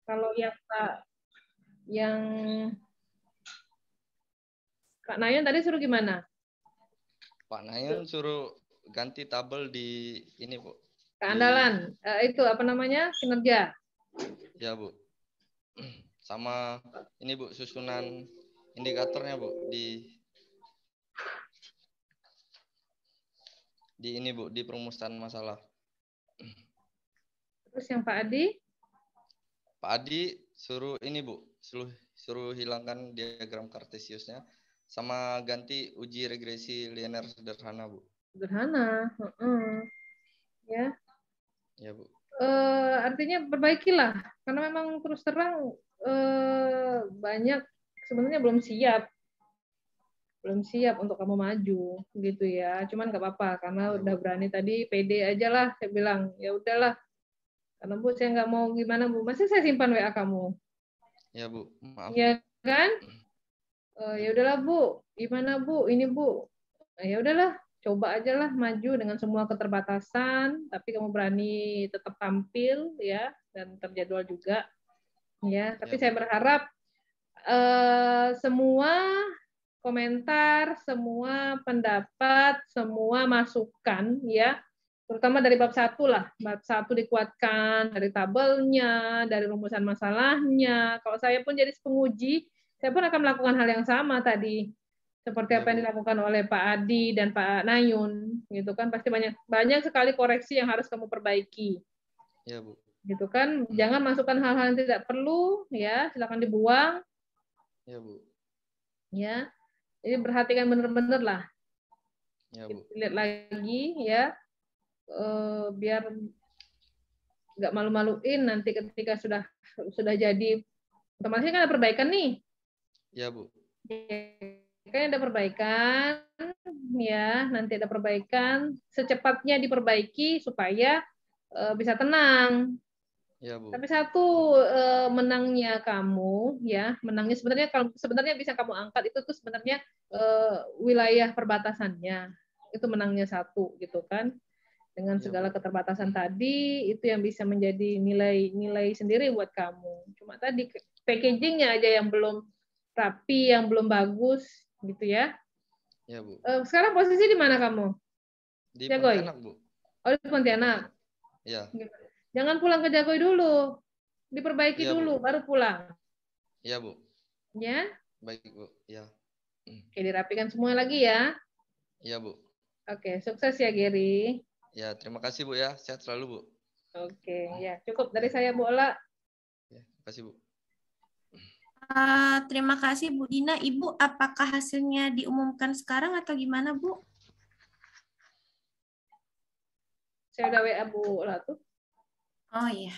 Kalau yang Kak Nayon tadi suruh gimana? Pak Nayon suruh ganti tabel di ini, Bu. Keandalan. Itu apa namanya? Kinerja. Ya, Bu. Sama ini, Bu, susunan indikatornya, Bu, di ini, Bu, di perumusan masalah. Terus yang Pak Adi? Pak Adi suruh ini, Bu, suruh hilangkan diagram kartesiusnya sama ganti uji regresi linear sederhana, Bu. Sederhana. Ya. Ya, Bu. Artinya perbaikilah, karena memang terus terang banyak sebenarnya belum siap untuk kamu maju gitu ya. Cuman nggak apa-apa karena udah berani tadi, pede aja lah. Saya bilang ya udahlah, karena Bu saya nggak mau gimana Bu, masih saya simpan WA kamu. Ya, Bu, maaf. Ya Bu. kan? Ya udahlah Bu, gimana Bu? Ini Bu, ya udahlah. Coba aja lah maju dengan semua keterbatasan, tapi kamu berani tetap tampil ya dan terjadwal juga ya. Tapi saya berharap semua komentar, semua pendapat, semua masukan ya, terutama dari bab 1 lah. Bab 1 dikuatkan dari tabelnya, dari rumusan masalahnya. Kalau saya pun jadi penguji, saya pun akan melakukan hal yang sama tadi. Seperti apa yang dilakukan oleh Pak Adi dan Pak Nayun, gitu kan, pasti banyak sekali koreksi yang harus kamu perbaiki. Ya, Bu. Gitu kan, jangan masukkan hal-hal yang tidak perlu, ya, silakan dibuang. Ya, Bu. Ya, jadi perhatikan benar-benar lah. Ya, Bu. Lihat lagi, ya, biar nggak malu-maluin nanti ketika sudah jadi, otomatis kan ada perbaikan nih. Ya, Bu. Kan ada perbaikan, ya, nanti ada perbaikan, secepatnya diperbaiki supaya bisa tenang. Ya, Bu. Tapi satu, menangnya kamu, ya, menangnya sebenarnya bisa kamu angkat itu tuh sebenarnya wilayah perbatasannya, itu menangnya satu, gitu kan, dengan segala keterbatasan tadi, itu yang bisa menjadi nilai sendiri buat kamu. Cuma tadi packagingnya aja yang belum rapi, yang belum bagus, gitu ya. Ya, Bu. Sekarang posisi di mana kamu? Di Jagoy? Pontianak, Bu. Oh, di Pontianak. Ya. Jangan pulang ke Jagoy dulu. Diperbaiki ya, dulu, Bu. baru pulang. Ya, Bu. Ya. Baik, Bu. Ya. Oke, dirapikan semua lagi ya. Ya, Bu. Oke, sukses ya, Gary. Ya, terima kasih, Bu, ya. Sehat selalu, Bu. Oke, ya. Cukup dari saya, Bu Ola. Ya, terima kasih, Bu. Terima kasih Bu Dina. Ibu, apakah hasilnya diumumkan sekarang atau gimana, Bu? Saya udah WA Bu Ola tuh. Oh iya.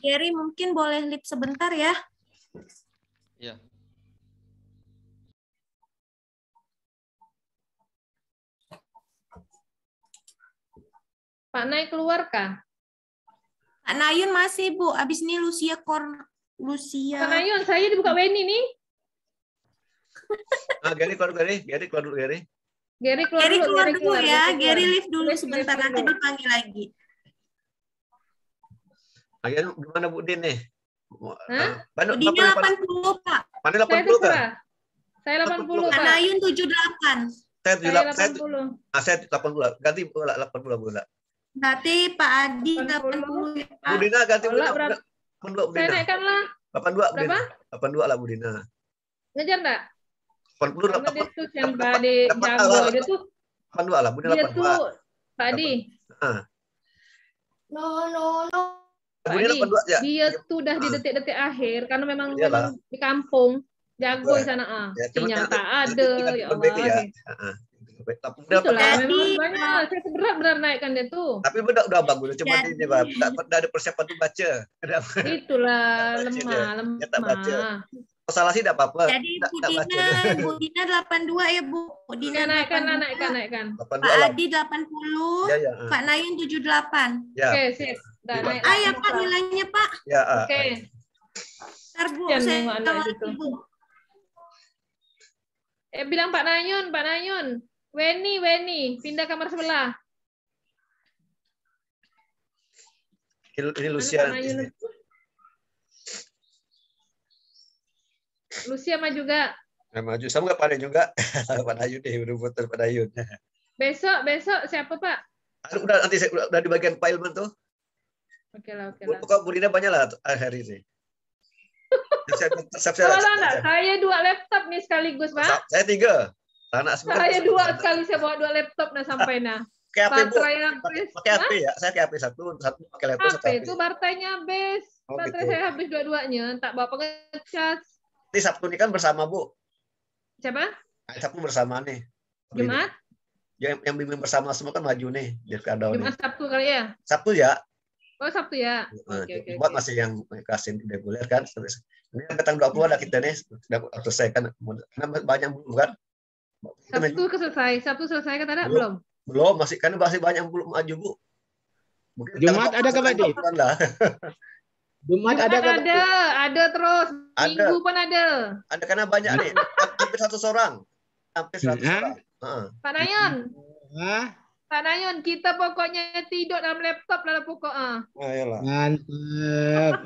Gary, mungkin boleh lip sebentar ya. Ya. Pak Nay keluar kah? Pak Nayun masih, Bu. Abis ini Lucia. Pak Nayun, saya dibuka Weni nih. Gary keluar dulu, Gary. Gary keluar dulu ya. Gary lift dulu sebentar, nanti dipanggil lagi. Ayo, gimana Bu Din nih? Bu Dina 80, Pak. Mana 80 kan? Saya 80, Pak. Pak Nayun 78. Saya 80. Saya 80. Ganti 80 Bu. Berarti Pak Adi 80 ya, Pak. Bu Dina ganti Bu Dina. Saya naikkan lah. 82 Bu Dina. 82 lah Bu Dina. Ngejar enggak? 80 lah. Karena dia tuh yang di jago, dia tuh 82 lah Bu Dina. Dia tuh tadi. No. Pak Adi, dia tuh udah di detik-detik akhir karena memang di kampung jago di sana sinyal tak ada, ya Allah. Itulah memang banyak, saya berat naikkan dia tuh. Tapi udah bagus, cuma ini Pak, udah ada persiapan tuh baca. Itulah lemah. Salah sih tidak apa-apa. Jadi Bu Dina 82 ya Bu. Bu Dina naikkan. Pak Adi 80, Pak Nayun 78. Oke, sip. Ya Pak nilainya Pak. Ya. Oke. Ntar Bu, saya bilang Pak Nayun. Weni, pindah kamar sebelah. Ini Mana Lucia. Pak Nayun? Lucia mah juga. Nah, maju sama nggak Pak juga? Pak Nayun deh, berebut Pak Nayun. Besok siapa Pak? Udah nanti udah di bagian Pak Ilman tuh. Oke lah. Kok Bu Rina banyak lah hari ini. Kalau enggak, saya 2 laptop nih sekaligus, Pak. Saya 3. Anak semua. Saya 2 sekali, saya bawa 2 laptop nah sampai nah. Pakai HP, Bu. Baterai Pakai HP ya. Saya pakai HP satu pakai laptop satu HP HP. itu baterainya habis. Oh, Baterai gitu. saya habis dua-duanya, tak bawa pakai cas. Ini Sabtu ini kan bersama, Bu. Siapa? Sabtu bersama nih. Jumat? Yang bimbing bersama semua kan maju nih. Jumat Sabtu kali ya? Sabtu ya. Oh, Sabtu ya. Oke. Buat masih yang kasih reguler kan. Ini kan petang 20 ada kita nih. Sudah selesai kan. Karena banyak belum kan. Sabtu selesai kata ada belum? Belum, masih banyak belum maju, Bu. Mungkin Jumat ada nggak, Pak Di? Jumat ada nggak, Pak Di? Ada terus. Minggu pun ada. Ada karena banyak nih. Hampir 100 orang. Hampir 100 orang. Pak Nayun. Hah? Pak Nayun, kita pokoknya tidur dalam laptop lah pokoknya. Ayolah. Mantap.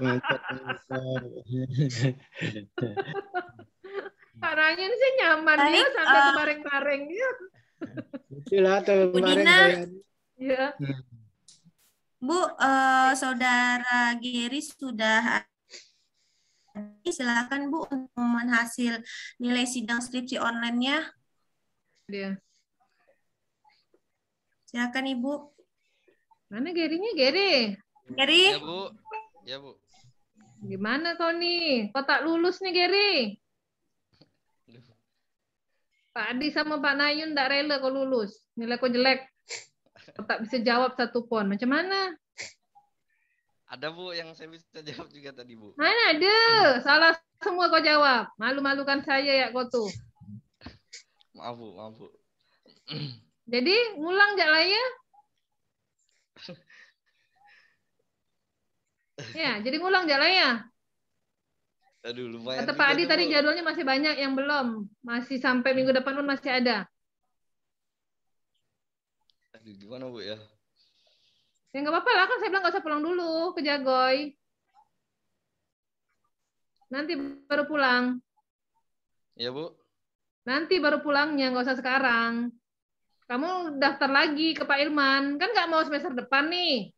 Pak Nayun sih nyaman dia sampai kebaring-baring dia. Itulah kemarin saya. Ya. Bu, saudara Geri sudah. Silakan Bu untuk pengumuman hasil nilai sidang skripsi online-nya. Dia. Silakan Ibu. Mana Gerinya, Geri? Geri. Ya, Bu. Gimana Tony? Kok tak lulus nih, Geri? Pak Adi sama Pak Nayun nggak rela kok lulus. Nilai kok jelek. Kok tak bisa jawab satu pon. Macam mana? Ada, Bu, yang saya bisa jawab juga tadi, Bu. Mana ada? Salah semua kau jawab. Malu-malukan saya ya kau tuh. Maaf, Bu. Jadi ngulang nggak lah ya? Ya, jadi ngulang nggak lah ya? Aduh, lumayan. Kata Pak Adi tadi jadwalnya masih banyak yang belum. Masih sampai minggu depan pun masih ada. Aduh, gimana, Bu, ya? Ya nggak apa-apa lah, kan saya bilang nggak usah pulang dulu ke Jagoy. Nanti baru pulang. Iya, Bu. Nanti baru pulangnya, nggak usah sekarang. Kamu daftar lagi ke Pak Ilman. Kan nggak mau semester depan nih.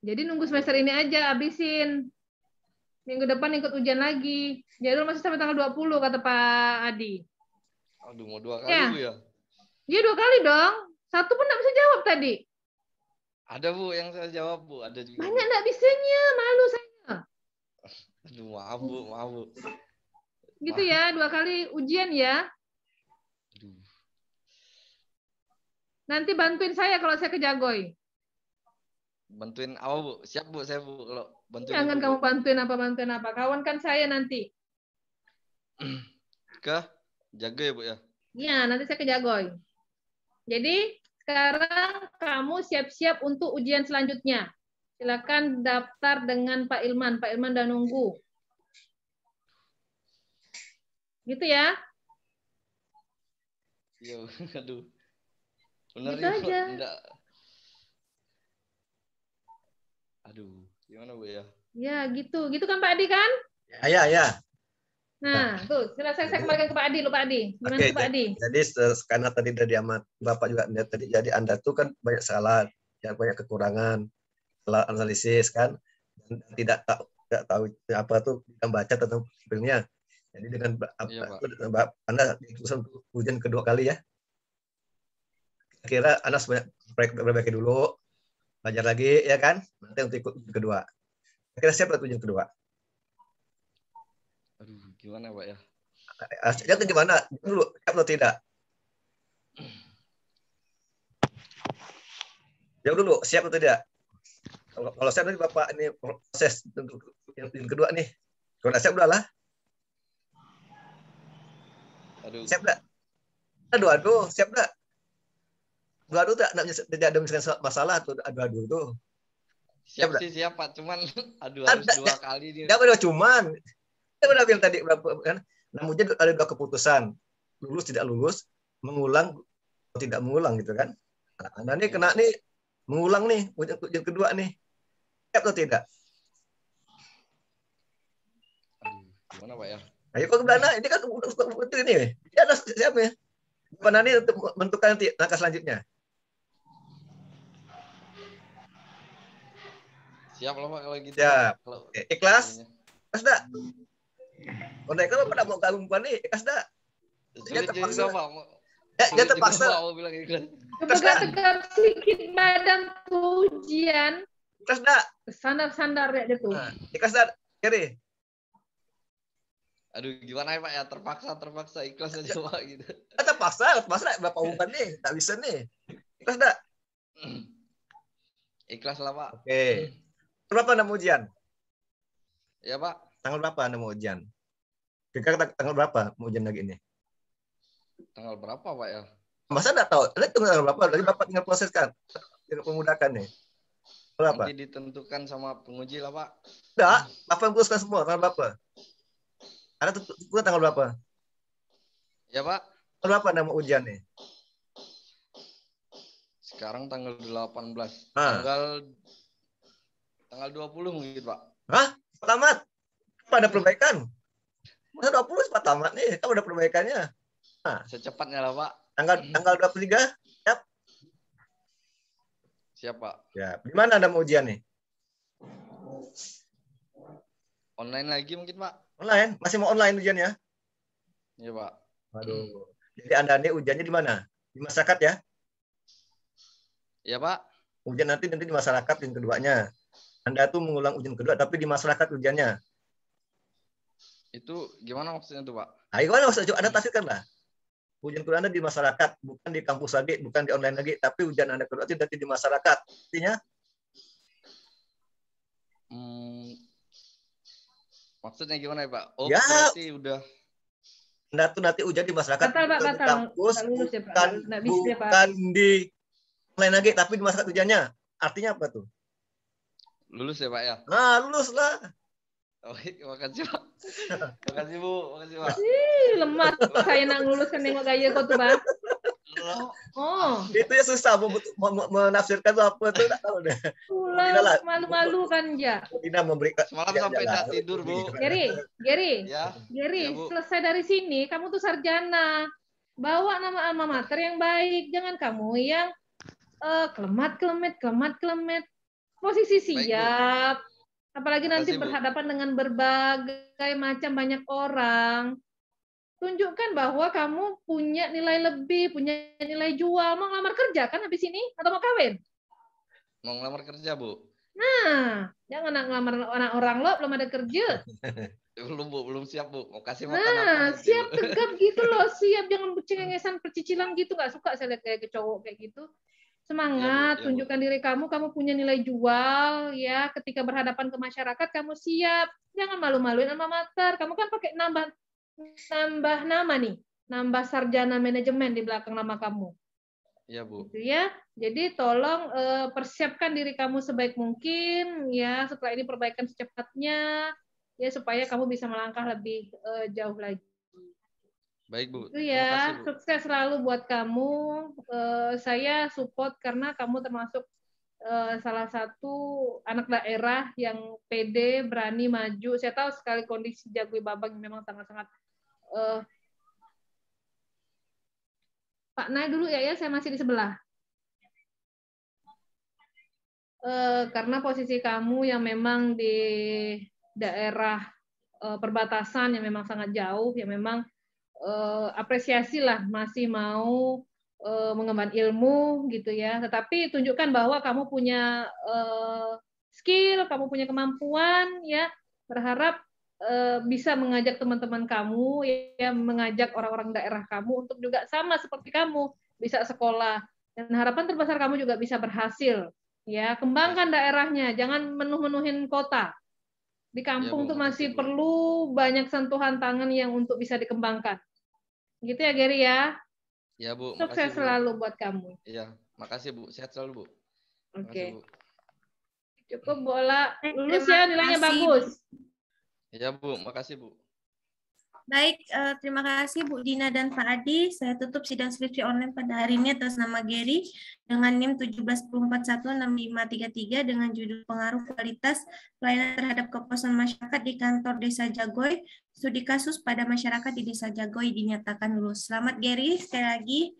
Jadi nunggu semester ini aja, habisin. Minggu depan ikut ujian lagi. Jadwal masih sampai tanggal 20, kata Pak Adi. Aduh, mau 2 kali, Ya. Bu, ya? Iya 2 kali dong. Satu pun nggak bisa jawab tadi. Ada, Bu, yang saya jawab, Bu. Ada juga. Banyak nggak bisanya, malu saya. Aduh, maaf, Bu. Gitu ya, 2 kali ujian ya. Aduh. Nanti bantuin saya kalau saya ke Jagoy. Bantuin apa, Bu? Siap, Bu, saya, Bu, kalau bantuin. Jangan Ibu, kamu Bu. bantuin apa. Kawan kan saya nanti. Ke Jaga ya, Bu, ya? Ya, nanti saya ke Jagoy. Jadi sekarang kamu siap-siap untuk ujian selanjutnya. Silakan daftar dengan Pak Ilman. Pak Ilman udah nunggu. Gitu ya. Iya, aduh. Bener Gitu ya, Bu? aja. Enggak. Aduh, gimana, Bu, ya? Ya, gitu. Gitu kan Pak Adi kan? Ya. Nah, tuh, saya kembalikan ke Pak Adi, Pak Adi. Gimana Oke, tuh, Pak Adi? jadi karena tadi dari amat Bapak juga lihat tadi, jadi Anda tuh kan banyak salah, ya, banyak kekurangan, salah analisis kan, dan tidak tahu apa tuh yang baca tentang filmnya. Jadi dengan Iya, Pak. Anda diutusan untuk ujian kedua kali ya. Kira Anda sebanyak perbaiki dulu, belajar lagi ya kan, nanti untuk ikut ujian kedua. Kira siapa ujian kedua? Aduh, gimana, Pak, ya? Jadi gimana? Dulu, siap atau tidak? Jawab dulu, siap atau tidak? Kalau siap nanti Bapak ini proses untuk yang kedua nih. Kalau nggak siap udahlah. Aduh. Siap nggak? Adu-adu, siap nggak? Adu-adu tidak ada misalkan masalah tuh adu-adu tuh. Siap Siap, sih, siap, Pak. Cuman aduh harus 2 kali nih. Enggak ada cuman. Saya udah bilang tadi kan, namun ada 2 keputusan. Lulus tidak lulus, mengulang tidak mengulang gitu kan. Nah, Anda nih Ya. kena nih mengulang nih ujian kedua nih. Siap atau tidak? Aduh, gimana Pak ya? Ayo kok Belanda ini kan udah ini. Ya Anda siap ya. Gimana nih untuk menentukan nanti langkah selanjutnya? Siap lah Pak kalau gitu. Siap. Kalau Oke, ikhlas? ininya. Ikhlas dah. Kalau ikhlas pada mau gabung nih, ikhlas dah. Sulit terpaksa. juga Pak. Ya, Sulit juga terpaksa. Pak mau bilang ikhlas. Coba tegap sedikit badan tuh ujian. Ikhlas dah. Sandar-sandar ya dia tuh. Nah, ikhlas dah. Kiri. Aduh, gimana ya Pak ya? Terpaksa ikhlas aja Pak gitu. Terpaksa berapa umpan nih? Tak bisa nih. Ikhlas dah. Ikhlas lah Pak. Oke. Berapa Anda mau ujian? Ya Pak. Tanggal berapa Anda mau ujian? Kira-kira tanggal berapa mau ujian lagi ini? Tanggal berapa Pak ya? Masa enggak tahu? Anda tunggu tanggal berapa? Tadi Bapak tinggal proseskan. Tinggal memudahkan nih. Berapa? Nanti ditentukan sama penguji lah Pak. Enggak, Bapak putuskan semua tanggal berapa? Anda tentukan tanggal berapa? Ya Pak. Tanggal berapa Anda mau ujian nih? Sekarang tanggal 18. Ah. Tanggal 20 mungkin Pak. Hah? Tamat? Apa ada perbaikan? Masa 20 cepat tamat nih? Kamu ada perbaikannya? Secepatnya lah Pak. Tanggal 23? Siap? Siap Pak. Ya. Di mana Anda mau ujian nih? Online lagi mungkin Pak. Online? Masih mau online ujiannya? Iya Pak. Waduh. Jadi Anda nih ujiannya di mana? Di masyarakat ya? Iya Pak. Ujian nanti di masyarakat yang keduanya. Anda tuh mengulang ujian kedua tapi di masyarakat ujiannya. Itu gimana maksudnya tuh Pak? Nah, gimana maksudnya? Anda tafsirkan lah. Ujian kedua Anda di masyarakat, bukan di kampus lagi, bukan di online lagi, tapi ujian Anda kedua itu nanti di masyarakat. Artinya? Maksudnya gimana ya Pak? Oh Ya. berarti udah. Anda tuh nanti ujian di masyarakat, Batal, Pak, bukan di batal. kampus, Nggak lulus ya, Pak. bukan, Nggak bisa ya, Pak. bukan di online lagi, tapi di masyarakat ujiannya. Artinya apa tuh? Lulus ya Pak ya? Nah, lulus lah. Oke, makasih Pak. Makasih Bu, makasih Pak. Lemah saya nak luluskan nengok gaya kau tuh, Pak. Oh, Itu ya susah menafsirkan itu apa tuh, enggak tahu deh. pulang malu-malu kan ya. Dina memberikan Semalam sampai nggak tidur Bu. Gary, Ya. Gary, Ya, Bu. selesai dari sini, kamu tuh sarjana. Bawa nama alma mater yang baik, jangan kamu yang kelemat. Posisi Baik, Bu. siap. Apalagi nanti Makasih, Bu. berhadapan dengan berbagai macam banyak orang. Tunjukkan bahwa kamu punya nilai lebih, punya nilai jual. Mau ngelamar kerja kan habis ini? Atau mau kawin? Mau ngelamar kerja Bu? Nah, jangan ngelamar anak orang lo, belum ada kerja. Belum Bu, belum siap Bu. Mau kasih makan apa Nah, nanti, siap Bu? tegap gitu loh, siap. Jangan cengengesan percicilan gitu. Nggak suka saya lihat kayak cowok kayak gitu. Semangat, Iya, Bu. tunjukkan diri kamu punya nilai jual ya. Ketika berhadapan ke masyarakat kamu siap. Jangan malu-maluin alma mater. Kamu kan pakai nambah nama nih, nambah sarjana manajemen di belakang nama kamu. Iya Bu. Gitu ya. Jadi tolong persiapkan diri kamu sebaik mungkin ya. Setelah ini perbaikan secepatnya ya supaya kamu bisa melangkah lebih jauh lagi. Baik Bu. Itu Terima ya, kasih Bu. sukses selalu buat kamu. Saya support karena kamu termasuk salah satu anak daerah yang pede, berani maju. Saya tahu sekali kondisi Jagoi Babang memang sangat-sangat. Pak naik dulu ya, saya masih di sebelah. Karena posisi kamu yang memang di daerah perbatasan yang memang sangat jauh, yang memang apresiasi lah masih mau mengemban ilmu gitu ya. Tetapi tunjukkan bahwa kamu punya skill, kamu punya kemampuan ya. Berharap bisa mengajak teman-teman kamu ya, mengajak orang-orang daerah kamu untuk juga sama seperti kamu bisa sekolah. Dan harapan terbesar kamu juga bisa berhasil. Ya, kembangkan daerahnya, jangan menuhin kota. Di kampung Ya, Bu, tuh masih makasih, Bu. perlu banyak sentuhan tangan yang untuk bisa dikembangkan. Gitu ya, Gary ya. Ya Bu, Sukses makasih Bu. selalu buat kamu. Iya, makasih Bu. Sehat selalu Bu. Oke. Makasih, Bu. Cukup bola. Lulus Terima ya, nilainya kasih. bagus. Iya Bu, makasih Bu. Baik, terima kasih Bu Dina dan Pak Adi. Saya tutup sidang skripsi online pada hari ini atas nama Gary dengan NIM 170416533 dengan judul Pengaruh Kualitas Pelayanan Terhadap Kepuasan Masyarakat di Kantor Desa Jagoy. Studi kasus pada masyarakat di Desa Jagoy dinyatakan lulus. Selamat Gary, sekali lagi.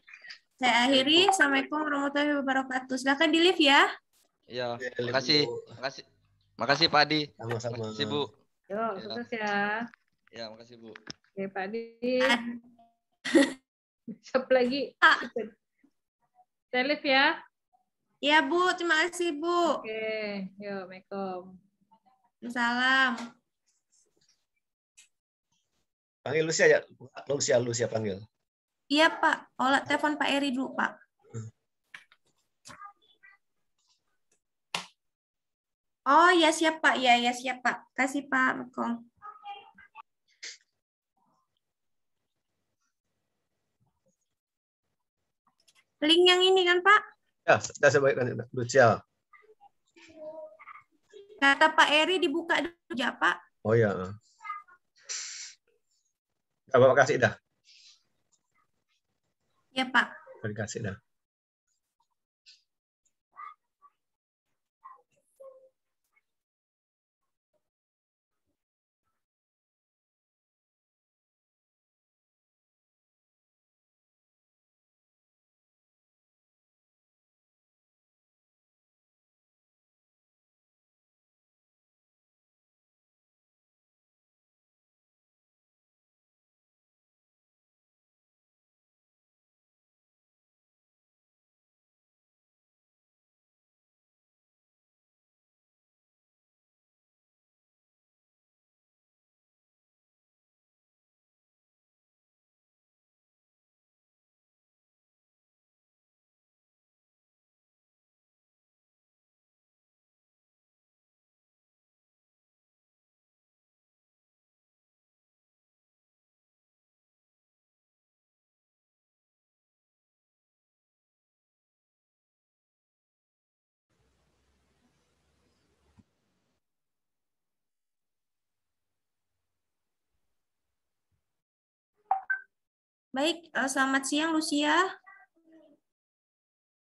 Saya akhiri. Assalamualaikum warahmatullahi wabarakatuh. Silakan di lift ya. Ya, Ya, makasih. Bu. Makasih. Makasih Pak Adi. Sama-sama. Makasih Bu. Yuk, Ya. sukses ya. Ya, makasih Bu. Oke, Pak Adi. Siap lagi. Saya lift ya. Ya Bu, terima kasih Bu. Oke, yuk, Assalamualaikum. Salam. Panggil Lucia ya. Lucia panggil. Iya Pak, olah telepon Pak Eri dulu Pak. Oh ya siap Pak, ya siap Pak. Kasih Pak Mekong. Link yang ini kan Pak? Ya, sudah sebaiknya Lucia. Kata Pak Eri dibuka dulu ya Pak. Oh ya. Terima kasih dah. Ya Pak. Terima kasih dah. Baik, selamat siang Lucia.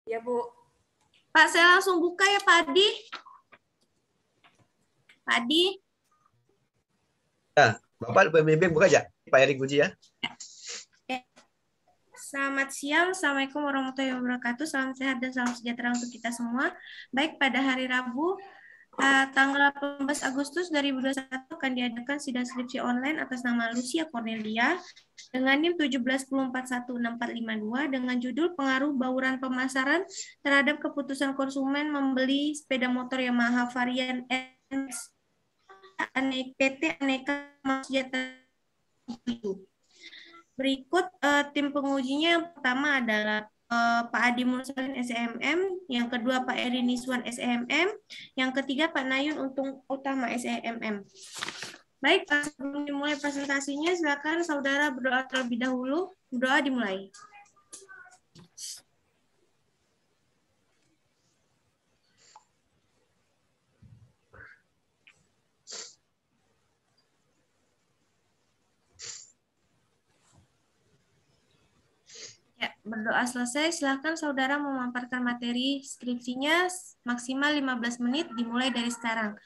Ya Bu. Pak, saya langsung buka ya Pak Adi. Pak Adi. Ya, Bapak pembimbing buka aja. Pak Eri Guji ya. Selamat siang, Assalamualaikum warahmatullahi wabarakatuh. Salam sehat dan salam sejahtera untuk kita semua. Baik, pada hari Rabu, tanggal 18 Agustus 2021 akan diadakan sidang skripsi online atas nama Lucia Cornelia dengan NIM 170416452 dengan judul Pengaruh Bauran Pemasaran terhadap Keputusan Konsumen Membeli Sepeda Motor Yamaha varian PT Aneka Sejahtera. Berikut tim pengujinya. Yang pertama adalah Pak Adi Mursalin SEMM, yang kedua Pak Eri Niswan SEMM, yang ketiga Pak Nayun Untung Utama SEMM. Baik, sebelum dimulai presentasinya, silakan saudara berdoa terlebih dahulu. Berdoa dimulai. Ya, berdoa selesai, silakan saudara memaparkan materi skripsinya maksimal 15 menit, dimulai dari sekarang.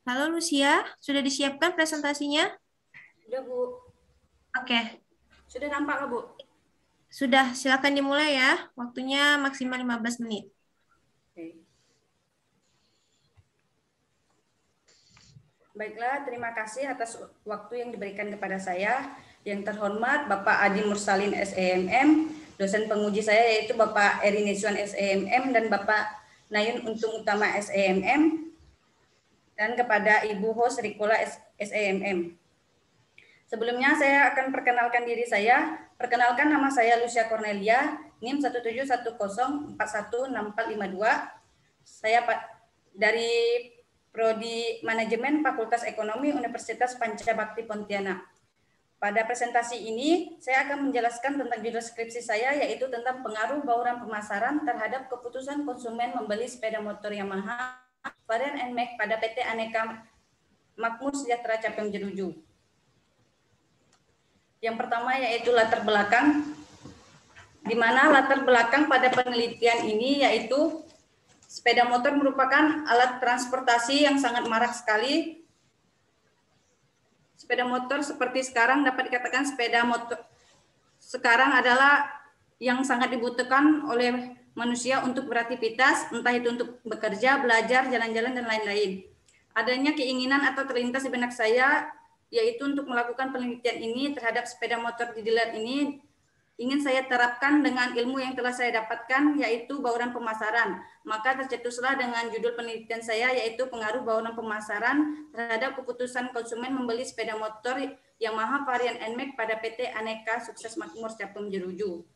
Halo Lucia, sudah disiapkan presentasinya? Sudah Bu. Oke. Sudah nampak nggak Bu? Sudah, silakan dimulai ya. Waktunya maksimal 15 menit. Oke. Baiklah, terima kasih atas waktu yang diberikan kepada saya. Yang terhormat Bapak Adi Mursalin SEMM, dosen penguji saya yaitu Bapak Eri Niswan SEMM dan Bapak Nayun Untung Utama SEMM, dan kepada Ibu host Rikola SEMM. Sebelumnya saya akan perkenalkan diri saya. Perkenalkan, nama saya Lucia Cornelia, NIM 17104164552. Saya dari Prodi Manajemen Fakultas Ekonomi Universitas Pancabakti Pontianak. Pada presentasi ini, saya akan menjelaskan tentang judul skripsi saya, yaitu tentang pengaruh bauran pemasaran terhadap keputusan konsumen membeli sepeda motor Yamaha varian NMAX pada PT Aneka Makmur Sejahtera Capem Jeruju. Yang pertama yaitu latar belakang, di mana latar belakang pada penelitian ini yaitu sepeda motor merupakan alat transportasi yang sangat marak sekali. Sepeda motor seperti sekarang dapat dikatakan sepeda motor sekarang adalah yang sangat dibutuhkan oleh manusia untuk beraktivitas, entah itu untuk bekerja, belajar, jalan-jalan, dan lain-lain. Adanya keinginan atau terlintas di benak saya, yaitu untuk melakukan penelitian ini terhadap sepeda motor di dealer ini, ingin saya terapkan dengan ilmu yang telah saya dapatkan, yaitu bauran pemasaran. Maka tercetuslah dengan judul penelitian saya, yaitu pengaruh bauran pemasaran terhadap keputusan konsumen membeli sepeda motor Yamaha varian NMAX pada PT Aneka Sukses Makmur Capem Jeruju.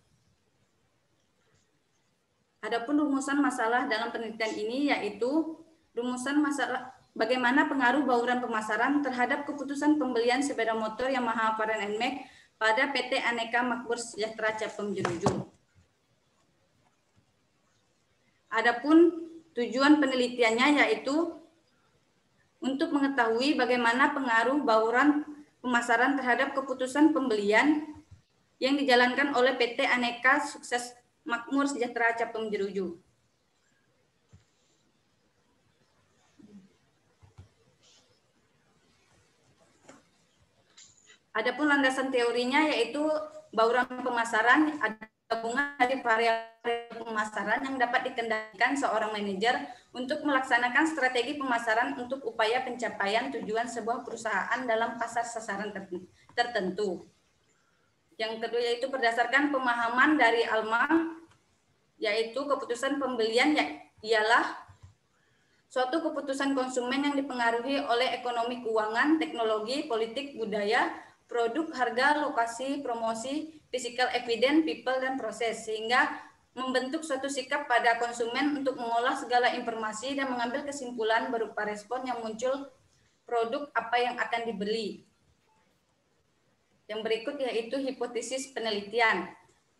Adapun rumusan masalah dalam penelitian ini yaitu rumusan masalah bagaimana pengaruh bauran pemasaran terhadap keputusan pembelian sepeda motor Yamaha varian NMAX pada PT Aneka Makmur Sejahtera Capem Jeruju. Adapun tujuan penelitiannya yaitu untuk mengetahui bagaimana pengaruh bauran pemasaran terhadap keputusan pembelian yang dijalankan oleh PT Aneka Sukses Makmur Sejahtera Capem Jeruju. Adapun landasan teorinya yaitu bauran pemasaran ada gabungan dari variabel pemasaran yang dapat dikendalikan seorang manajer untuk melaksanakan strategi pemasaran untuk upaya pencapaian tujuan sebuah perusahaan dalam pasar sasaran tertentu. Yang kedua yaitu berdasarkan pemahaman dari Alma, yaitu keputusan pembelian ialah suatu keputusan konsumen yang dipengaruhi oleh ekonomi keuangan, teknologi, politik, budaya, produk, harga, lokasi, promosi, physical evidence, people, dan proses, sehingga membentuk suatu sikap pada konsumen untuk mengolah segala informasi dan mengambil kesimpulan berupa respon yang muncul produk apa yang akan dibeli. Yang berikut yaitu hipotesis penelitian.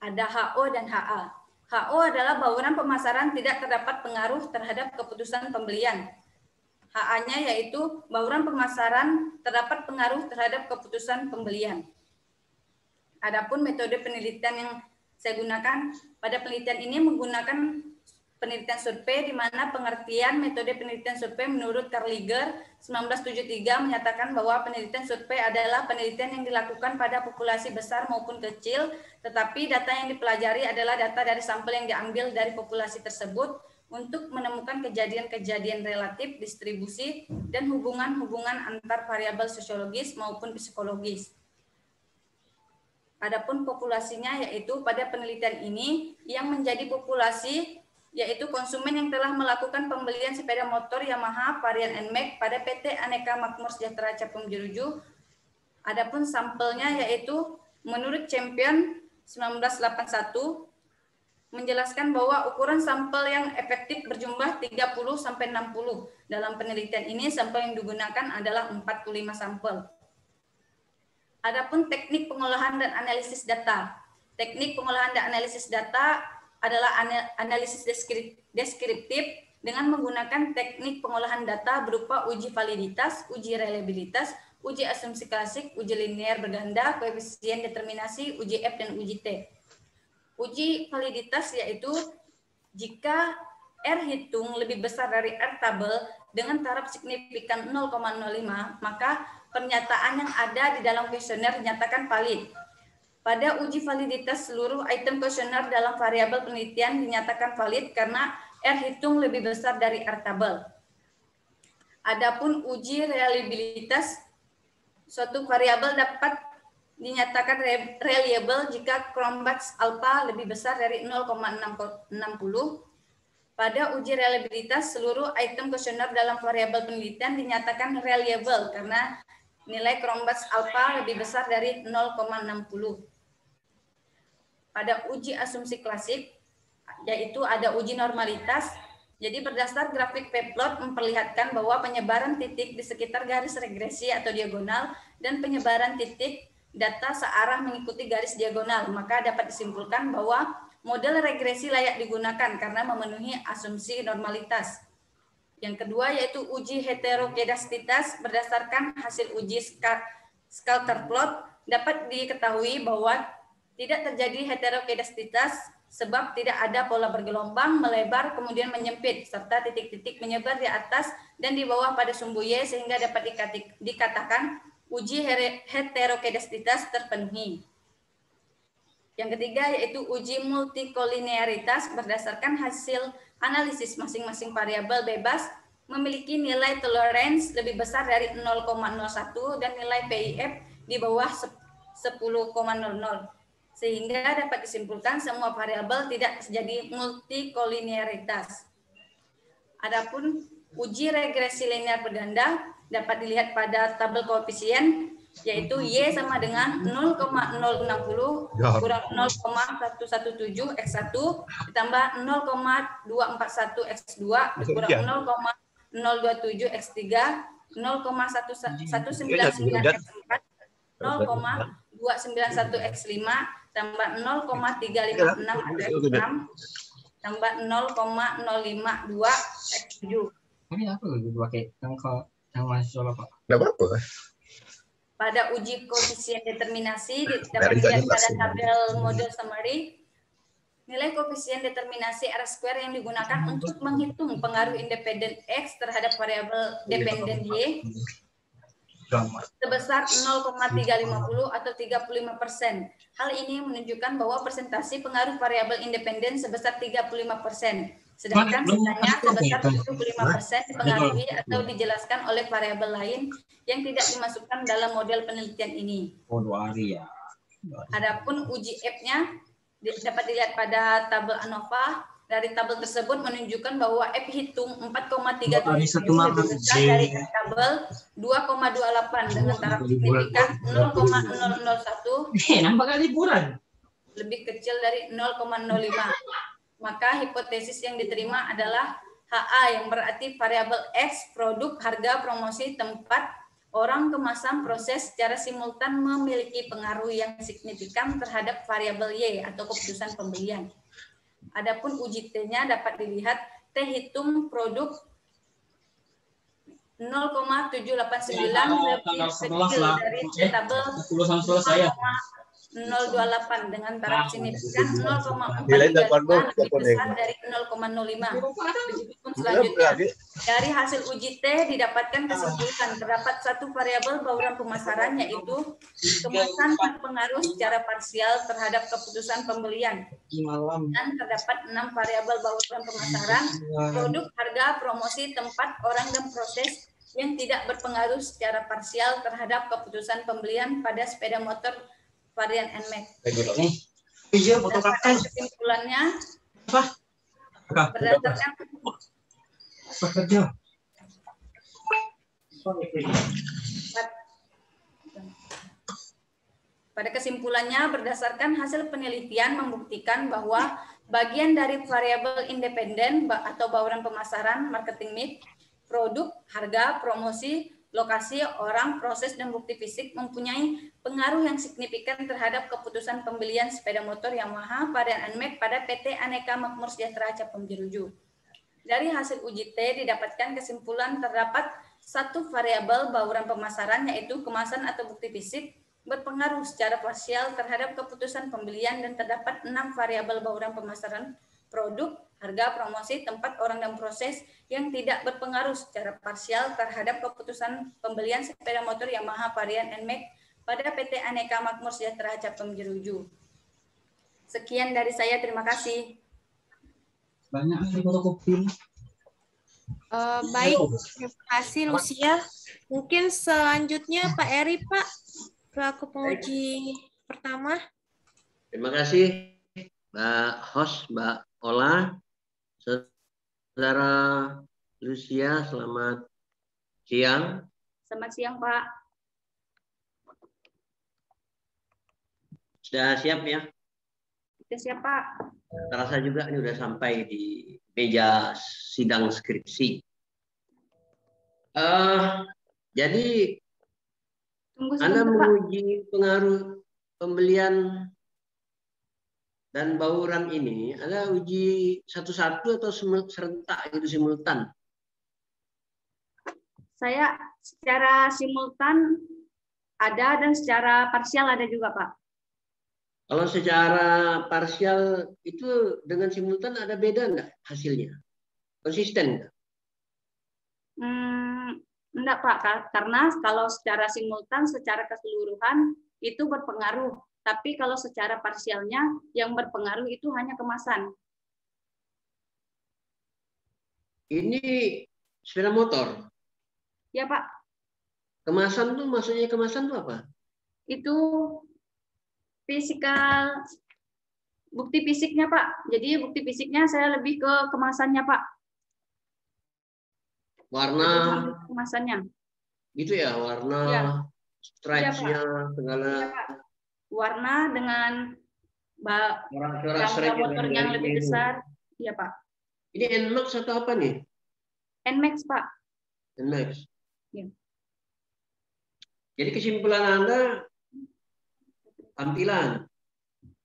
Ada HO dan HA. HO adalah bauran pemasaran tidak terdapat pengaruh terhadap keputusan pembelian. HA-nya yaitu bauran pemasaran terdapat pengaruh terhadap keputusan pembelian. Adapun metode penelitian yang saya gunakan pada penelitian ini menggunakan penelitian survei, di mana pengertian metode penelitian survei menurut Karliger 1973 menyatakan bahwa penelitian survei adalah penelitian yang dilakukan pada populasi besar maupun kecil, tetapi data yang dipelajari adalah data dari sampel yang diambil dari populasi tersebut untuk menemukan kejadian-kejadian relatif, distribusi, dan hubungan-hubungan antar variabel sosiologis maupun psikologis. Adapun populasinya yaitu pada penelitian ini yang menjadi populasi yaitu konsumen yang telah melakukan pembelian sepeda motor Yamaha varian NMAX pada PT Aneka Makmur Sejahtera Capem Jeruju. Adapun sampelnya yaitu menurut Champion 1981 menjelaskan bahwa ukuran sampel yang efektif berjumlah 30-60. Dalam penelitian ini sampel yang digunakan adalah 45 sampel. Adapun teknik pengolahan dan analisis data. Teknik pengolahan dan analisis data adalah analisis deskriptif dengan menggunakan teknik pengolahan data berupa uji validitas, uji reliabilitas, uji asumsi klasik, uji linear berganda, koefisien determinasi, uji F, dan uji T. Uji validitas yaitu jika R hitung lebih besar dari R tabel dengan taraf signifikan 0,05, maka pernyataan yang ada di dalam kuesioner dinyatakan valid. Pada uji validitas, seluruh item kuesioner dalam variabel penelitian dinyatakan valid karena R hitung lebih besar dari R tabel. Adapun uji reliabilitas, suatu variabel dapat dinyatakan reliable jika Cronbach's alpha lebih besar dari 0,60. Pada uji reliabilitas, seluruh item kuesioner dalam variabel penelitian dinyatakan reliable karena nilai Cronbach's alpha lebih besar dari 0,60. Pada uji asumsi klasik, yaitu ada uji normalitas. Jadi berdasar grafik P-plot memperlihatkan bahwa penyebaran titik di sekitar garis regresi atau diagonal dan penyebaran titik data searah mengikuti garis diagonal, maka dapat disimpulkan bahwa model regresi layak digunakan karena memenuhi asumsi normalitas. Yang kedua yaitu uji heterokedastisitas berdasarkan hasil uji scatter plot dapat diketahui bahwa tidak terjadi heterokedastisitas sebab tidak ada pola bergelombang, melebar, kemudian menyempit, serta titik-titik menyebar di atas dan di bawah pada sumbu Y sehingga dapat dikatakan uji heterokedastisitas terpenuhi. Yang ketiga yaitu uji multikolinearitas berdasarkan hasil analisis masing-masing variabel bebas memiliki nilai tolerance lebih besar dari 0,01 dan nilai PIF di bawah 10,00 sehingga dapat disimpulkan semua variabel tidak terjadi multikolinearitas. Adapun uji regresi linear berganda dapat dilihat pada tabel koefisien yaitu Y sama dengan 0,060 kurang 0,117 X1 ditambah 0,241 X2 kurang 0,027 X3 0,199 X4 0,291 X5 tambah 0,356 X6 tambah 0,052 X7. Ini apa lagi pakai yang mahasiswa Pak? Enggak apa-apa. Pada uji koefisien determinasi dapat dilihat pada tabel model summary, nilai koefisien determinasi R² yang digunakan untuk menghitung pengaruh independen X terhadap variabel dependen Y sebesar 0,350 atau 35%. Hal ini menunjukkan bahwa presentasi pengaruh variabel independen sebesar 35%, sedangkan sisanya sebesar 75% dipengaruhi atau dijelaskan oleh variabel lain yang tidak dimasukkan dalam model penelitian ini. Oh, 2 hari ya. Adapun uji F-nya dapat dilihat pada tabel ANOVA. Dari tabel tersebut menunjukkan bahwa F hitung 4,37 lebih besar dari tabel 2,28 dengan taraf signifikan 0,001 nambah kali liburan. lebih kecil dari 0,05. Maka hipotesis yang diterima adalah HA yang berarti variabel X, produk, harga, promosi, tempat, orang, kemasan, proses secara simultan memiliki pengaruh yang signifikan terhadap variabel Y atau keputusan pembelian. Adapun uji T-nya dapat dilihat T hitung produk 0,789 lebih kecil dari tabel 0,028 dengan taraf signifikan 0,432 lebih besar dari 0,05. Begitupun selanjutnya, dari hasil uji T didapatkan kesimpulan terdapat satu variabel bauran pemasaran yaitu kemasan berpengaruh secara parsial terhadap keputusan pembelian dan terdapat 6 variabel bauran pemasaran, produk, harga, promosi, tempat, orang, dan proses yang tidak berpengaruh secara parsial terhadap keputusan pembelian pada sepeda motor varian NMAX. Dan kesimpulannya berdasarkan pada kesimpulannya berdasarkan hasil penelitian membuktikan bahwa bagian dari variabel independen atau bauran pemasaran marketing mix, produk, harga, promosi, lokasi, orang, proses, dan bukti fisik mempunyai pengaruh yang signifikan terhadap keputusan pembelian sepeda motor Yamaha varian NMAX pada PT Aneka Makmur Sejahtera Capem Jeruju. Dari hasil uji T didapatkan kesimpulan terdapat satu variabel bauran pemasaran yaitu kemasan atau bukti fisik berpengaruh secara parsial terhadap keputusan pembelian dan terdapat 6 variabel bauran pemasaran produk, harga, promosi, tempat, orang, dan proses yang tidak berpengaruh secara parsial terhadap keputusan pembelian sepeda motor Yamaha varian NMAX pada PT Aneka Makmur Sejahtera Capem Jeruju. Sekian dari saya, terima kasih. Banyak fotokopi. Baik, terima kasih Lucia. Mungkin selanjutnya Pak Eri, Pak, selaku penguji pertama. Terima kasih Mbak host, Mbak Ola, Saudara Lucia, selamat siang. Selamat siang, Pak. Sudah siap ya? Sudah siap, Pak. Terasa juga ini sudah sampai di meja sidang skripsi. Jadi Tunggu Anda sebentar, Pak. menguji pengaruh pembelian dan bauran ini, Anda uji satu-satu atau serentak itu simultan? Saya secara simultan ada dan secara parsial ada juga, Pak. Kalau secara parsial itu dengan simultan ada beda nggak hasilnya? Konsisten nggak? Enggak, Pak, karena kalau secara simultan, secara keseluruhan itu berpengaruh. Tapi kalau secara parsialnya yang berpengaruh itu hanya kemasan. Ini sepeda motor. Ya, Pak. Kemasan tuh maksudnya kemasan tuh apa? Itu fisikal, bukti fisiknya, Pak. Jadi bukti fisiknya saya lebih ke kemasannya, Pak. Warna, kemasannya. gitu ya, warna, Ya. stripes-nya, Ya, segala. Ya, Pak. Warna dengan Corak-corak motor yang lebih besar. Iya, Pak. Ini NMAX atau apa nih? NMAX, Pak. NMAX. Ya. Jadi kesimpulan Anda tampilan.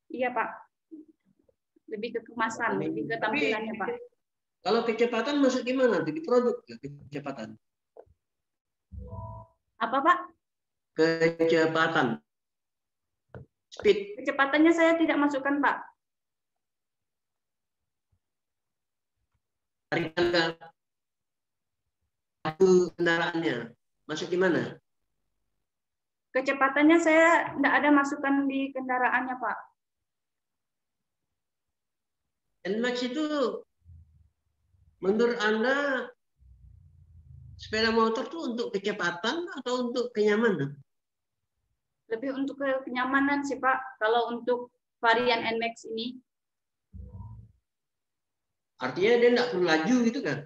Iya, Pak. Lebih ke kemasan, lebih ke tampilannya, Pak. Kalau kecepatan masuk gimana tuh di produk ya, kecepatan? Apa, Pak? Kecepatan. Speed. Kecepatannya saya tidak masukkan, Pak. Tarikan satu kendaraannya. Masuk di mana? Kecepatannya saya tidak ada masukan di kendaraannya, Pak. NMAX itu menurut Anda sepeda motor tuh untuk kecepatan atau untuk kenyamanan? Lebih untuk kenyamanan sih, Pak. Kalau untuk varian NMAX ini. Artinya dia tidak perlu laju gitu kan?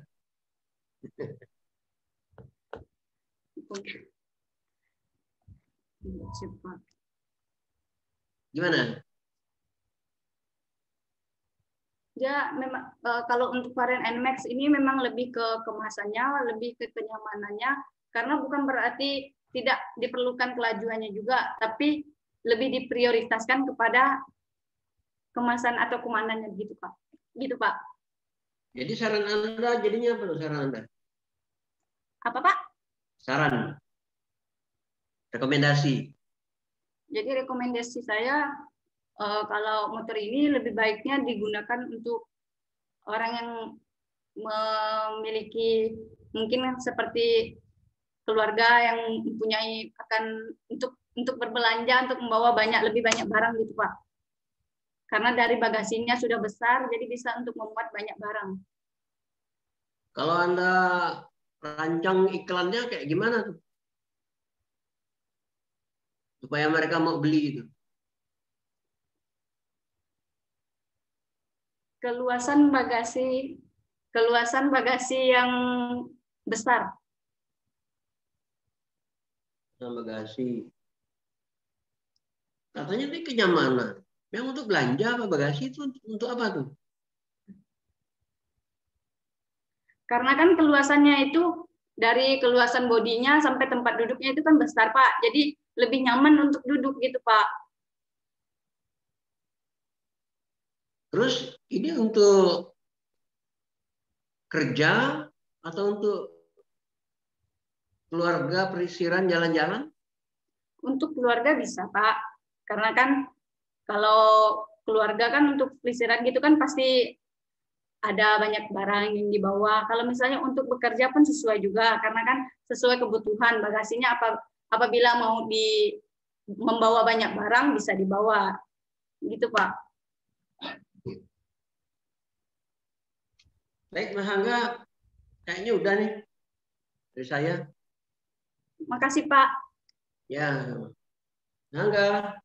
Gimana? Ya, memang kalau untuk varian NMAX ini memang lebih ke kemasannya, lebih ke kenyamanannya, karena bukan berarti tidak diperlukan kelajuannya juga, tapi lebih diprioritaskan kepada kemasan atau keamanannya gitu, Pak. Gitu, Pak. Jadi saran Anda jadinya apa tuh saran Anda? Apa, Pak? Saran. Rekomendasi. Jadi rekomendasi saya kalau motor ini lebih baiknya digunakan untuk orang yang memiliki mungkin seperti keluarga yang mempunyai akan untuk berbelanja, untuk membawa lebih banyak barang gitu, Pak. Karena dari bagasinya sudah besar, jadi bisa untuk memuat banyak barang. Kalau Anda rancang iklannya kayak gimana tuh? Supaya mereka mau beli itu. Keluasan bagasi yang besar. Bagasi. Katanya ini kenyamanan. Memang untuk belanja apa bagasi itu untuk apa tuh? Karena kan keluasannya itu dari keluasan bodinya sampai tempat duduknya itu kan besar, Pak. Jadi lebih nyaman untuk duduk gitu, Pak. Terus ini untuk kerja atau untuk keluarga perisiran jalan-jalan? Untuk keluarga bisa, Pak. Karena kan kalau keluarga kan untuk pelisiran gitu kan pasti ada banyak barang yang dibawa. Kalau misalnya untuk bekerja pun sesuai juga, karena kan sesuai kebutuhan bagasinya apabila mau membawa banyak barang bisa dibawa, gitu, Pak. Baik, Mas Angga, kayaknya udah nih dari saya. Makasih, Pak. Ya, Mas Angga.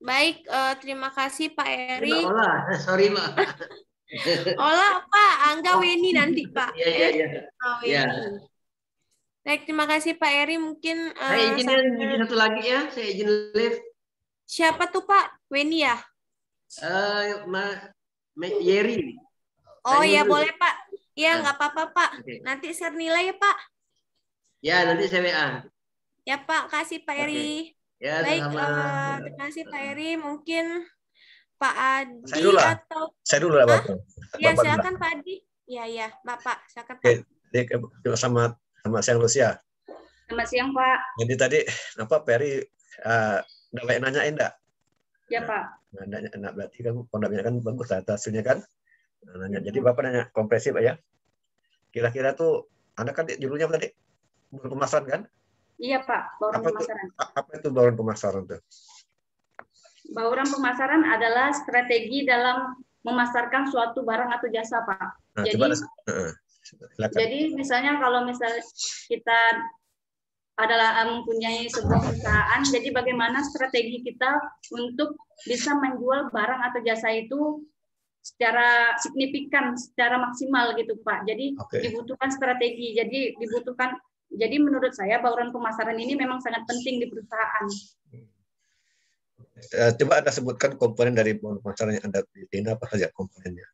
Baik, terima kasih Pak Eri. Olah, sorry Mbak. Olah Pak, Angga Weni nanti Pak. Iya. Weni. Baik, terima kasih Pak Eri. Mungkin saya izin satu lagi ya, saya izin live. Siapa tuh Pak? Weni ya? Yeri. Oh ya boleh Pak. Iya nggak apa-apa Pak. Okay. Nanti share nilai ya Pak. Ya nanti saya WA. Ya Pak, kasih Pak Oke. Eri. Ya, Baik, sama. terima kasih Pak Eri. Mungkin Pak Adi Saya dulu lah. atau Saya dulu lah, Hah? Bapak. Ya, Bapak dulu lah. silakan Pak Adi. Ya, Bapak, silakan Pak. Oke, jadi sama siang Lucia. Selamat siang, Pak. Jadi tadi apa Peri udah banyak nanyain enggak? Ya, Pak. Nah, nanya, berarti kan pondoknya kan bagus lah hasilnya kan. Nah, nanya. Jadi Bapak nanya kompresi Pak ya. Kira-kira tuh Anda kan judulnya tadi bauran pemasaran kan? Iya, Pak. Bauran pemasaran. Apa itu bauran pemasaran tuh? Bauran pemasaran adalah strategi dalam memasarkan suatu barang atau jasa, Pak. Nah, Jadi misalnya kalau misalnya kita adalah mempunyai sebuah perusahaan, jadi bagaimana strategi kita untuk bisa menjual barang atau jasa itu secara signifikan, secara maksimal gitu Pak. Jadi dibutuhkan strategi. Jadi menurut saya bauran pemasaran ini memang sangat penting di perusahaan. Coba Anda sebutkan komponen dari bauran pemasaran yang Anda pilih, apa saja komponennya?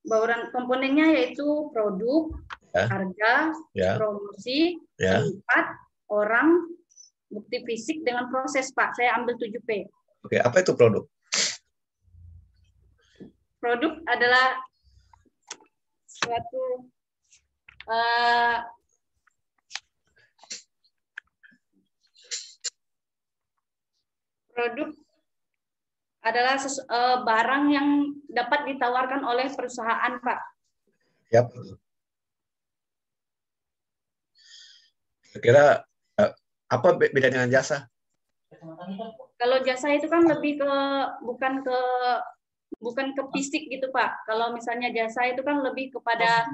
Bauran komponennya yaitu produk, harga, promosi, tempat, orang, bukti fisik dengan proses, Pak. Saya ambil 7P. Oke, apa itu produk? Produk adalah suatu produk adalah barang yang dapat ditawarkan oleh perusahaan, Pak. Yap. Kira-kira apa beda dengan jasa? Kalau jasa itu kan lebih ke bukan ke fisik gitu Pak. Kalau misalnya jasa itu kan lebih kepada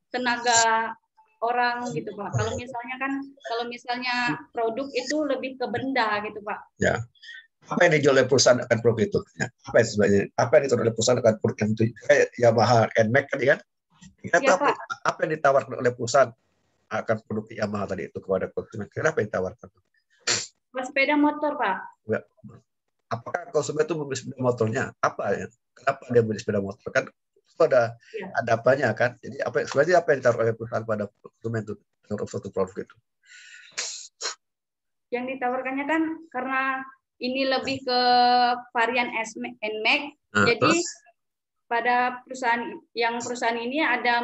tenaga orang gitu Pak. Kalau misalnya produk itu lebih ke benda gitu Pak. Ya. Apa yang dijual oleh perusahaan akan produk itu? Ya. Apa yang sebenarnya? Apa yang dijual oleh perusahaan akan produk itu? Kayak Yamaha, NMAX tadi kan? Kita tahu apa yang ditawarkan oleh perusahaan akan produk Yamaha tadi itu kepada konsumen. Kenapa yang ditawarkan? Sepeda motor, Pak. Apakah konsumen itu membeli sepeda motornya? Apa ya? Kenapa dia beli sepeda motor? Kan itu ada apanya kan? Jadi sebenarnya apa yang ditawarkan oleh perusahaan pada konsumen itu untuk suatu produk itu? Yang ditawarkannya kan karena ini lebih ke varian NMAX. Jadi pada perusahaan ini ada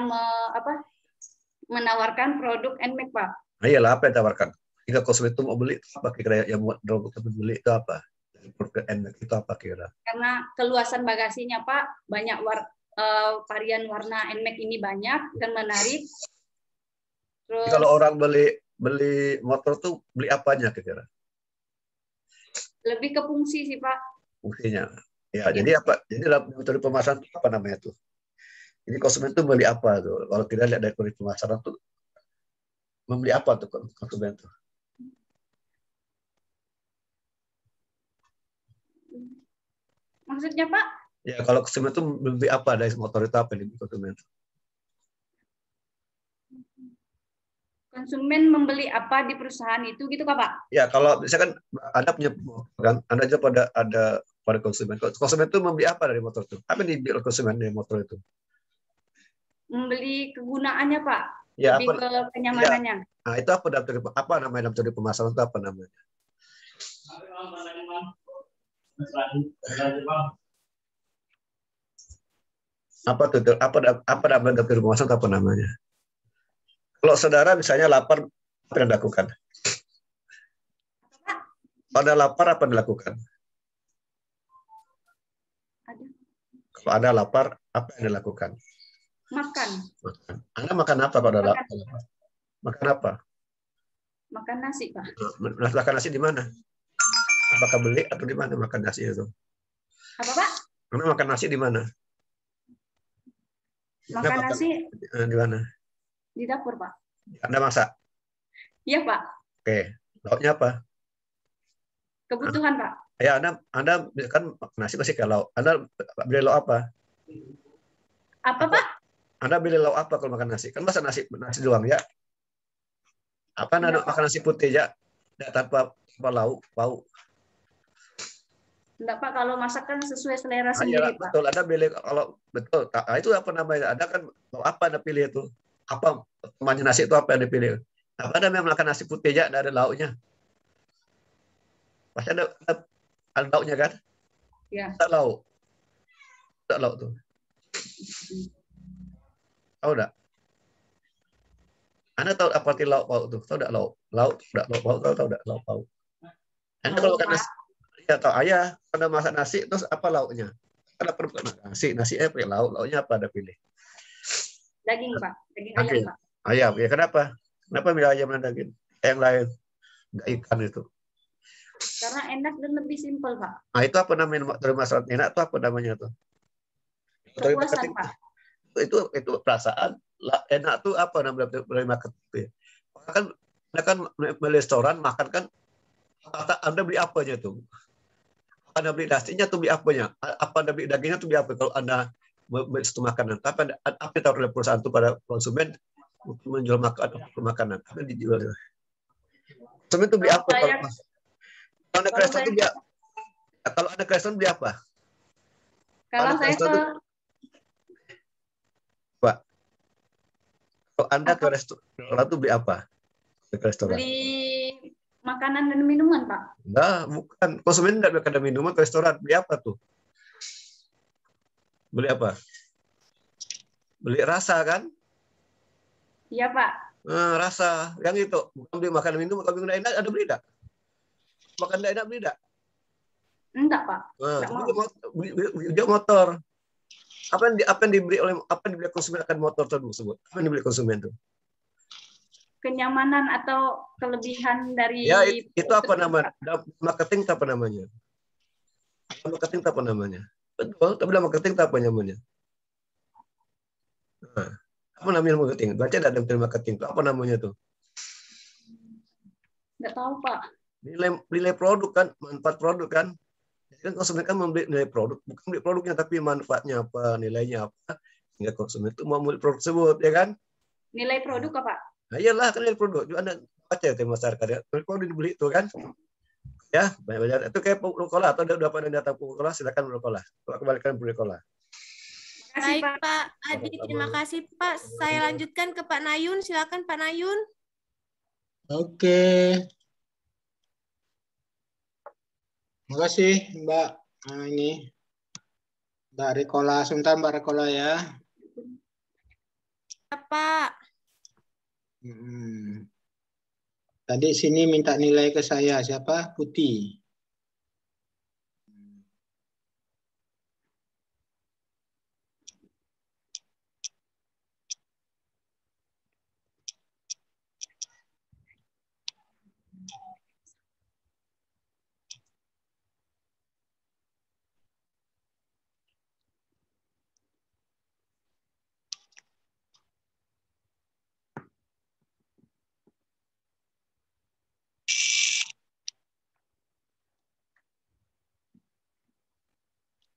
menawarkan produk NMAX, Pak. Nah, iyalah apa yang ditawarkan? Jika konsumen itu mau beli, apa kira yang buat untuk beli itu apa? Produk NMAX itu apa kira? Karena keluasan bagasinya, Pak, banyak varian warna NMAX ini banyak dan menarik. Terus kalau orang beli motor tuh beli apanya kira-kira? Lebih ke fungsi sih, Pak. Fungsinya. Ya, jadi apa? Jadi dalam metode pemasaran itu apa namanya tuh? Jadi konsumen tuh beli apa tuh? Kalau kita lihat dari metode pemasaran tuh membeli apa tuh konsumen tuh? Maksudnya, Pak? Ya, kalau konsumen tuh membeli apa dari motor itu apa nih konsumen? Konsumen membeli apa di perusahaan itu gitu Kak, Pak? Ya, kalau misalkan Anda punya kan, Anda juga ada pada konsumen. Konsumen itu membeli apa dari motor itu? Apa yang dibeli konsumen dari motor itu? Membeli kegunaannya, Pak. Ya, lebih ke kenyamanannya. Ya. Nah, itu apa namanya dalam teori pemasaran itu apa namanya? Apa tuh? Apa dalam teori pemasaran itu apa namanya? Kalau saudara misalnya lapar, apa yang dilakukan? Kalau Anda lapar, apa yang dilakukan? Kalau Anda lapar, apa yang dilakukan? Makan. Anda makan apa kalau Anda lapar? Makan apa? Makan nasi, Pak. Makan nasi di mana? Apakah beli atau di mana makan nasi itu? Apa, Pak? Anda makan nasi di mana? Makan nasi di mana? Di dapur, Pak. Anda masak? Iya, Pak. Oke. Lauknya apa? Kebutuhan, Pak. Ya, Anda kan nasi pasti ke lauk. Anda beli lauk apa? Apa, Pak? Anda beli lauk apa kalau makan nasi? Kan masa nasi doang ya? Apa Anda makan nasi putih ya? Tanpa lauk, pauk. Enggak, Pak, kalau masak kan sesuai selera sendiri, Pak. Betul, Anda pilih kalau betul. Itu apa namanya? Anda kan lauk apa Anda pilih itu? Apa temannya nasi itu apa yang dipilih? Apa namanya makan nasi putih aja ada lauknya? Pasti ada lauknya kan? Ya. Tak lauk. Tak lauk tuh. Tahu enggak? Anda tahu apa arti lauk pauk tuh? Tahu enggak lauk? Lauk, enggak lauk pauk, tahu enggak lauk pauk? Anda kalau makan nasi, ya tahu ayah, pada masak nasi terus apa lauknya? Ada perlu nasi, pakai lauk, lauknya apa ada pilih? Daging, Pak. Daging Oke. ayam, Pak. Ayam, ya kenapa? Kenapa milih ayam dan daging? Yang lain, enggak ikan itu. Karena enak dan lebih simpel, Pak. Nah itu apa namanya dari masalah enak itu apa namanya tuh? Dari Kepuasan, marketing Pak. itu perasaan enak tuh apa namanya dari marketing? Kan beli restoran makan kan Anda beli apanya tuh? Anda beli nasinya tuh beli apanya? Apa Anda beli dagingnya tuh beli apa? Kalau Anda beli satu makanan, tapi apa yang taruh oleh perusahaan itu pada konsumen untuk menjual makanan? Apa yang dijual? Konsumen itu beli apa? Kalau Anda ke restoran itu beli apa? Kalau Anda ke restoran beli apa? Kalau saya ke Pak, kalau Anda ke restoran itu beli apa? Ke restoran. beli makanan dan minuman, Pak. Nah, bukan. Konsumen tidak ada minuman ke restoran. Beli apa tuh? Beli apa? Beli rasa kan? Iya, Pak. Rasa. Yang itu. Bukan beli makanan minum. Kalau minum enak, ada beli tidak? Makan enak beli tidak? Enggak, Pak. Enggak mau. Beli motor. Apa yang dibeli konsumen akan motor tersebut? Apa yang dibeli konsumen itu? Kenyamanan atau kelebihan dari Ya, itu apa namanya? Marketing apa namanya? Marketing apa namanya? Betul, tapi dalam marketing apa namanya? Nah, apa namanya marketing? Baca ada marketing itu apa namanya tuh? Enggak tahu, Pak. Nilai produk kan, manfaat produk kan. Jadi kan konsumen kan membeli nilai produk, bukan beli produknya tapi manfaatnya apa, nilainya apa, sehingga konsumen itu mau membeli produk tersebut, ya kan? Nilai produk apa? Nah, iyalah kan nilai produk. Juga Anda baca ya masyarakat ya. Produk dibeli itu kan. Ya, banyak-banyak. Itu kayak Coca-Cola atau udah pada datang Coca-Cola, silakan Coca-Cola. Kembalikan Coca-Cola. Baik, Pak Adi, terima kasih, Pak. Saya lanjutkan ke Pak Nayun. Silakan, Pak Nayun. Oke. Terima kasih, Mbak. Nah, ini Mbak Rikola. Sebentar, Mbak Rikola ya. Ya, Pak. Tadi sini minta nilai ke saya. Siapa? Putih.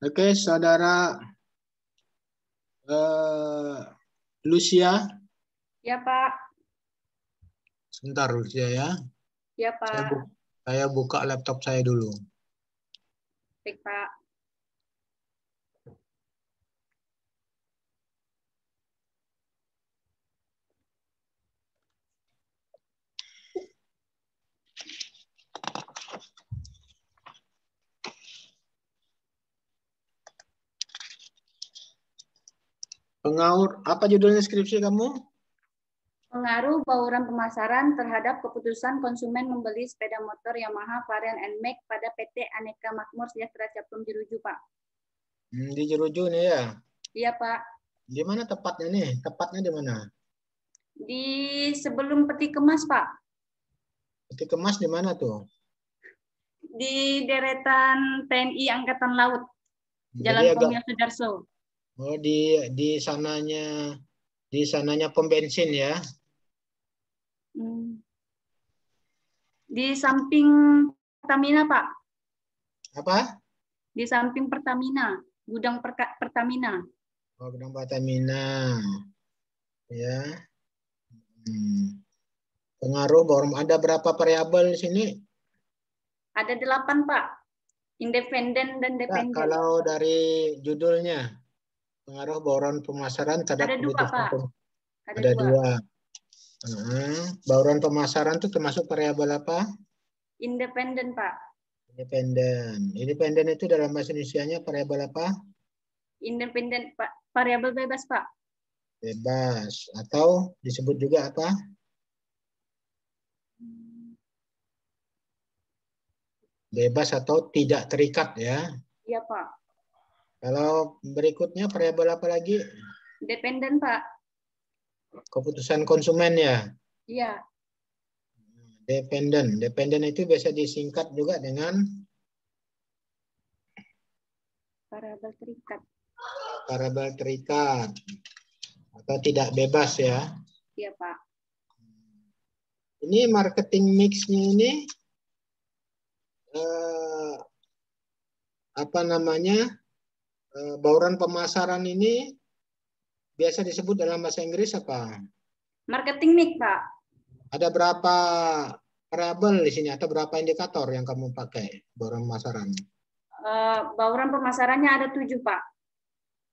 Oke, saudara Lucia. Ya, Pak. Sebentar, Lucia ya. Ya, Pak. Saya buka laptop saya dulu. Baik, Pak. Pengaur, apa judulnya skripsi kamu? Pengaruh bauran pemasaran terhadap keputusan konsumen membeli sepeda motor Yamaha varian NMAX pada PT Aneka Makmur Sejahtera Caplum Jeruju, Pak. Di Jeruju nih ya? Iya, Pak. Di mana tepatnya nih? Tepatnya di mana? Di sebelum peti kemas, Pak. Peti kemas di mana tuh? Di deretan TNI Angkatan Laut, Jalan Jadi Komil Sudarso. Oh, di sananya pom bensin ya? Di samping Pertamina, Pak. Apa? Di samping Pertamina, gudang Pertamina. Oh, gudang Pertamina. Ya. Pengaruh bauran, ada berapa variabel di sini? Ada 8, Pak. Independen dan dependen. Kalau dari judulnya, pengaruh bauran pemasaran terhadap ada 2, Pak. Ada 2. Bauran pemasaran itu termasuk variabel apa? Independen, Pak. Independen. Independen itu dalam bahasa Indonesianya variabel apa? Independen, Pak. Variabel bebas, Pak. Bebas. Atau disebut juga apa? Bebas atau tidak terikat ya. Iya, Pak. Kalau berikutnya variabel apa lagi? Dependen, Pak. Keputusan konsumen ya. Iya. Dependen. Dependen itu biasa disingkat juga dengan Variabel terikat. variabel terikat atau tidak bebas ya. Iya, Pak. Ini marketing mix-nya ini apa namanya? Bauran pemasaran ini biasa disebut dalam bahasa Inggris apa? Marketing mix, Pak. Ada berapa variabel di sini atau berapa indikator yang kamu pakai bauran pemasaran? Bauran pemasarannya ada 7, Pak.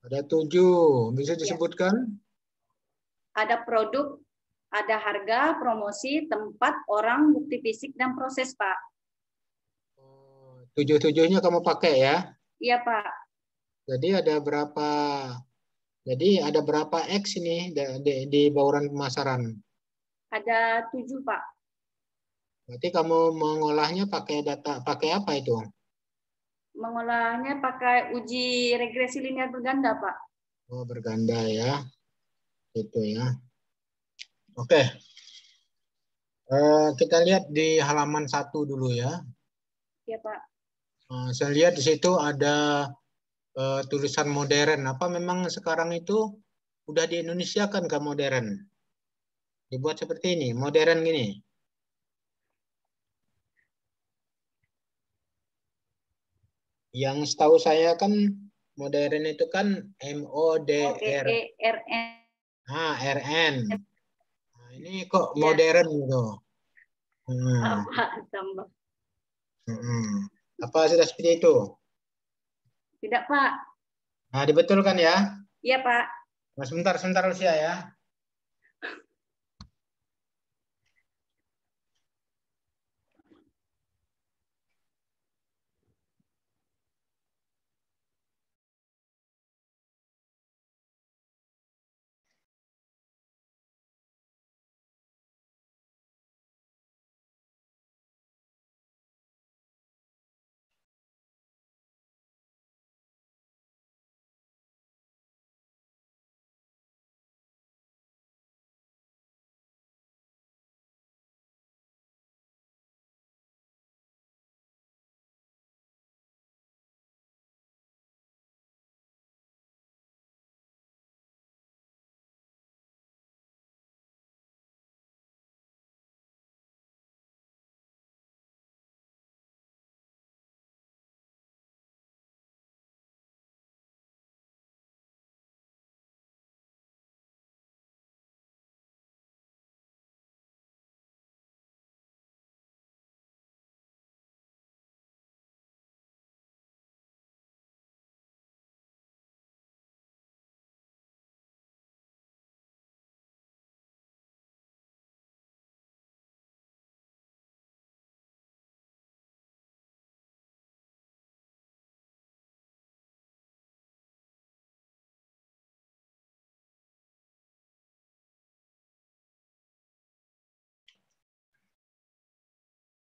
Ada 7. Bisa disebutkan? Ada produk, ada harga, promosi, tempat, orang, bukti fisik, dan proses, Pak. 7-7-nya kamu pakai ya? Iya, Pak. Jadi ada berapa X ini di bauran pemasaran? Ada 7, Pak. Berarti kamu mengolahnya pakai apa itu? Mengolahnya pakai uji regresi linear berganda, Pak. Oh, berganda ya. Itu ya. Oke. Kita lihat di halaman 1 dulu ya. Iya, Pak. Saya lihat di situ ada tulisan modern. Apa memang sekarang itu udah di Indonesia kan ke modern? Dibuat seperti ini, modern gini. Yang setahu saya kan modern itu kan MODR. RN. RN. Nah, ini kok modern gitu. Apa tambah? Apa sudah seperti itu? Tidak, Pak. Nah, dibetulkan ya? Iya, Pak. Nah, sebentar Lucia ya.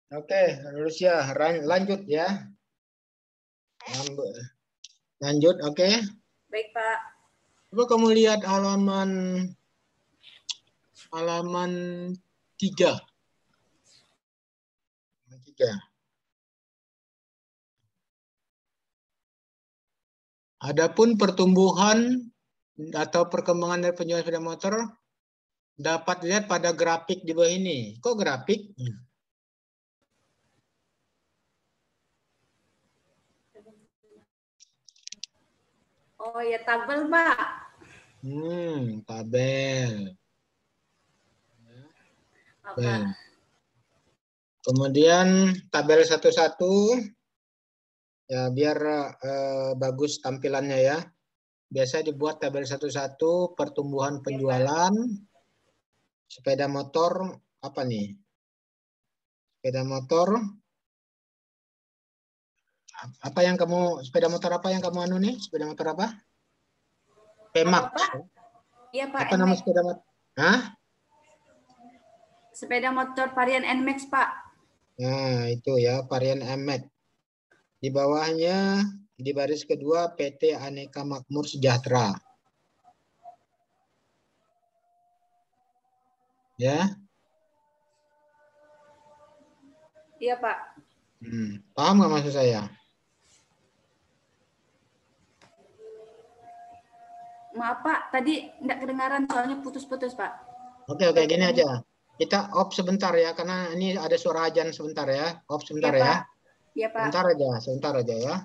Oke, Lucia, lanjut ya. Lanjut, oke. Baik, Pak. Coba kamu lihat halaman 3. Adapun pertumbuhan atau perkembangan dari penjualan sepeda motor dapat dilihat pada grafik di bawah ini. Kok grafik? Oh ya, tabel, Pak. Tabel. Apa? Kemudian tabel 1-1 ya biar bagus tampilannya ya. Biasa dibuat tabel 1-1 pertumbuhan penjualan. sepeda motor apa nih? Sepeda motor apa yang kamu anu nih? Sepeda motor apa? Pemax. Iya Pak. Apa nama sepeda motor? Hah? Sepeda motor varian NMAX Pak. Nah, itu ya varian NMAX. Di bawahnya di baris kedua PT Aneka Makmur Sejahtera. Ya. Iya Pak. Paham nggak maksud saya? Maaf Pak, tadi enggak kedengaran soalnya putus-putus Pak. Oke, gini aja. Kita off sebentar ya, karena ini ada suara azan sebentar ya. Off sebentar Iya, ya. Pak. Iya Pak. Sebentar aja ya.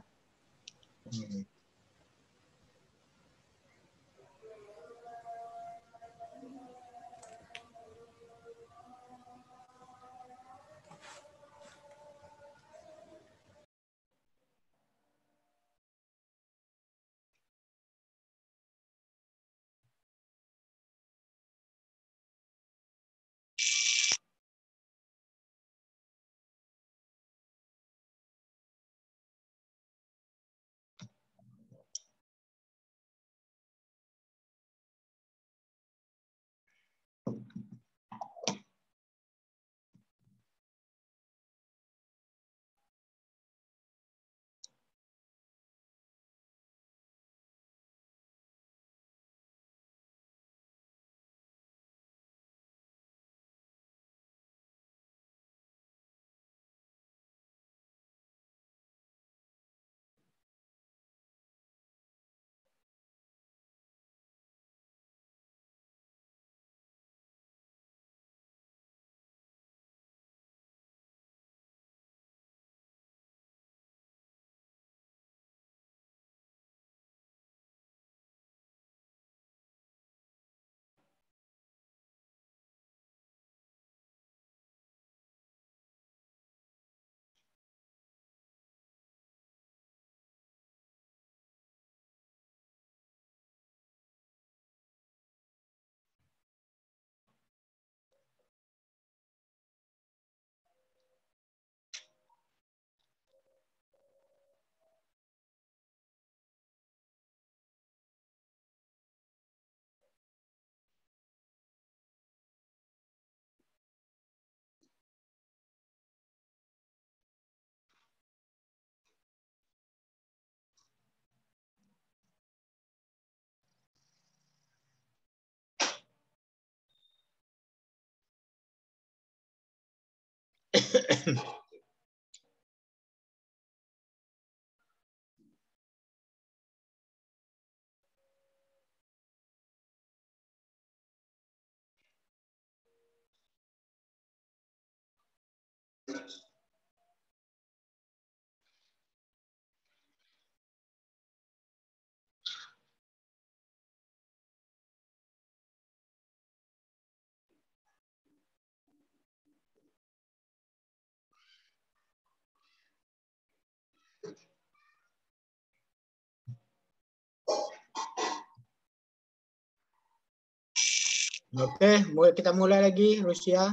Oke, kita mulai lagi, Rusia.